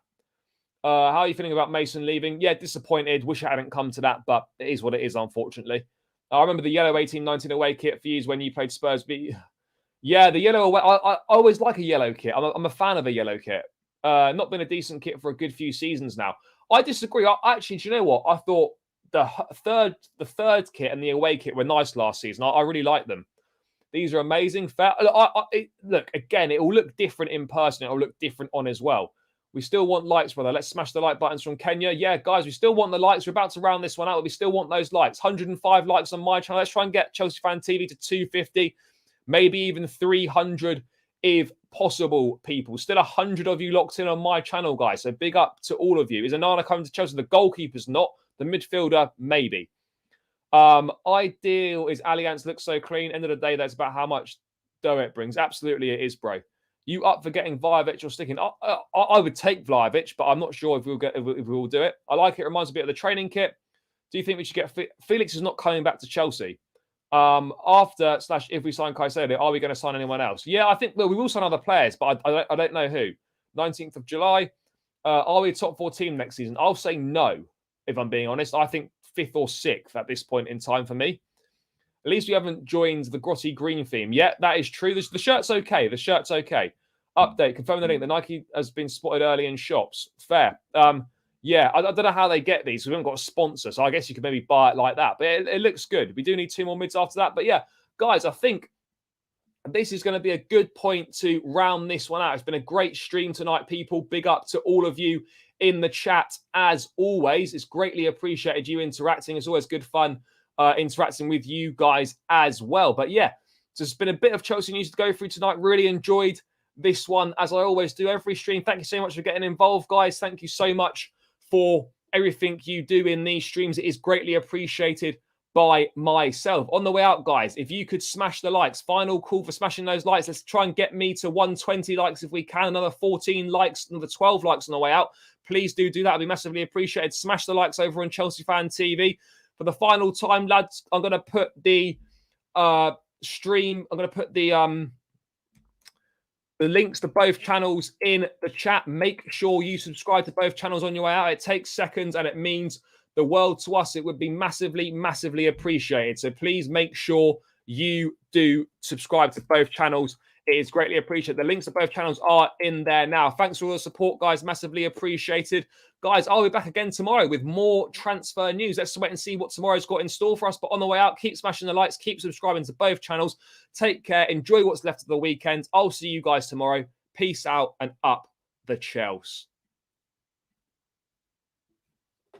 How are you feeling about Mason leaving? Yeah, disappointed. Wish it hadn't come to that, but it is what it is, unfortunately. I remember the yellow 18-19 away kit for you when you played Spurs. Yeah, the yellow away. I always like a yellow kit. I'm a fan of a yellow kit. Not been a decent kit for a good few seasons now. I disagree. Actually, do you know what? I thought the third kit and the away kit were nice last season. I really like them. These are amazing. Look, again, it will look different in person. It will look different on as well. We still want likes, brother. Let's smash the like buttons from Kenya. Yeah, guys, we still want the likes. We're about to round this one out. We still want those likes. 105 likes on my channel. Let's try and get Chelsea Fan TV to 250, maybe even 300 if possible, people. Still 100 of you locked in on my channel, guys. So big up to all of you. Is Onana coming to Chelsea? The goalkeeper's not. The midfielder, maybe. Ideal is Allianz looks so clean. End of the day, that's about how much dough it brings. Absolutely, it is, bro. You up for getting Vlahovic or sticking? I would take Vlahovic, but I'm not sure if we'll do it. I like it. Reminds me a bit of the training kit. Do you think we should get Felix? Is not coming back to Chelsea. If we sign Caicedo, are we going to sign anyone else? Yeah, I think we will sign other players, but I don't know who. 19th of July. Are we a top 4 team next season? I'll say no, if I'm being honest. I think 5th or 6th at this point in time for me. At least we haven't joined the grotty green theme. Yeah, that is true. The shirt's okay. The shirt's okay. Update. Confirm the link. The Nike has been spotted early in shops. Fair. Yeah, I don't know how they get these. We haven't got a sponsor, so I guess you could maybe buy it like that. But it looks good. We do need 2 more mids after that. But yeah, guys, I think this is going to be a good point to round this one out. It's been a great stream tonight, people. Big up to all of you in the chat, as always. It's greatly appreciated you interacting. It's always good fun interacting with you guys as well. But yeah, it's been a bit of Chelsea news to go through tonight. Really enjoyed this one, as I always do every stream. Thank you so much for getting involved, guys. Thank you so much for everything you do in these streams. It is greatly appreciated by myself. On the way out, guys, if you could smash the likes, final call for smashing those likes. Let's try and get me to 120 likes if we can. Another 14 likes, another 12 likes on the way out. Please do that. It'll be massively appreciated. Smash the likes over on Chelsea Fan TV. For the final time, lads, I'm going to put the stream. I'm going to put the links to both channels in the chat. Make sure you subscribe to both channels on your way out. It takes seconds and it means the world to us. It would be massively, massively appreciated. So please make sure you do subscribe to both channels. It is greatly appreciated. The links to both channels are in there now. Thanks for all the support, guys. Massively appreciated. Guys, I'll be back again tomorrow with more transfer news. Let's wait and see what tomorrow's got in store for us. But on the way out, keep smashing the likes. Keep subscribing to both channels. Take care. Enjoy what's left of the weekend. I'll see you guys tomorrow. Peace out and up the Chels.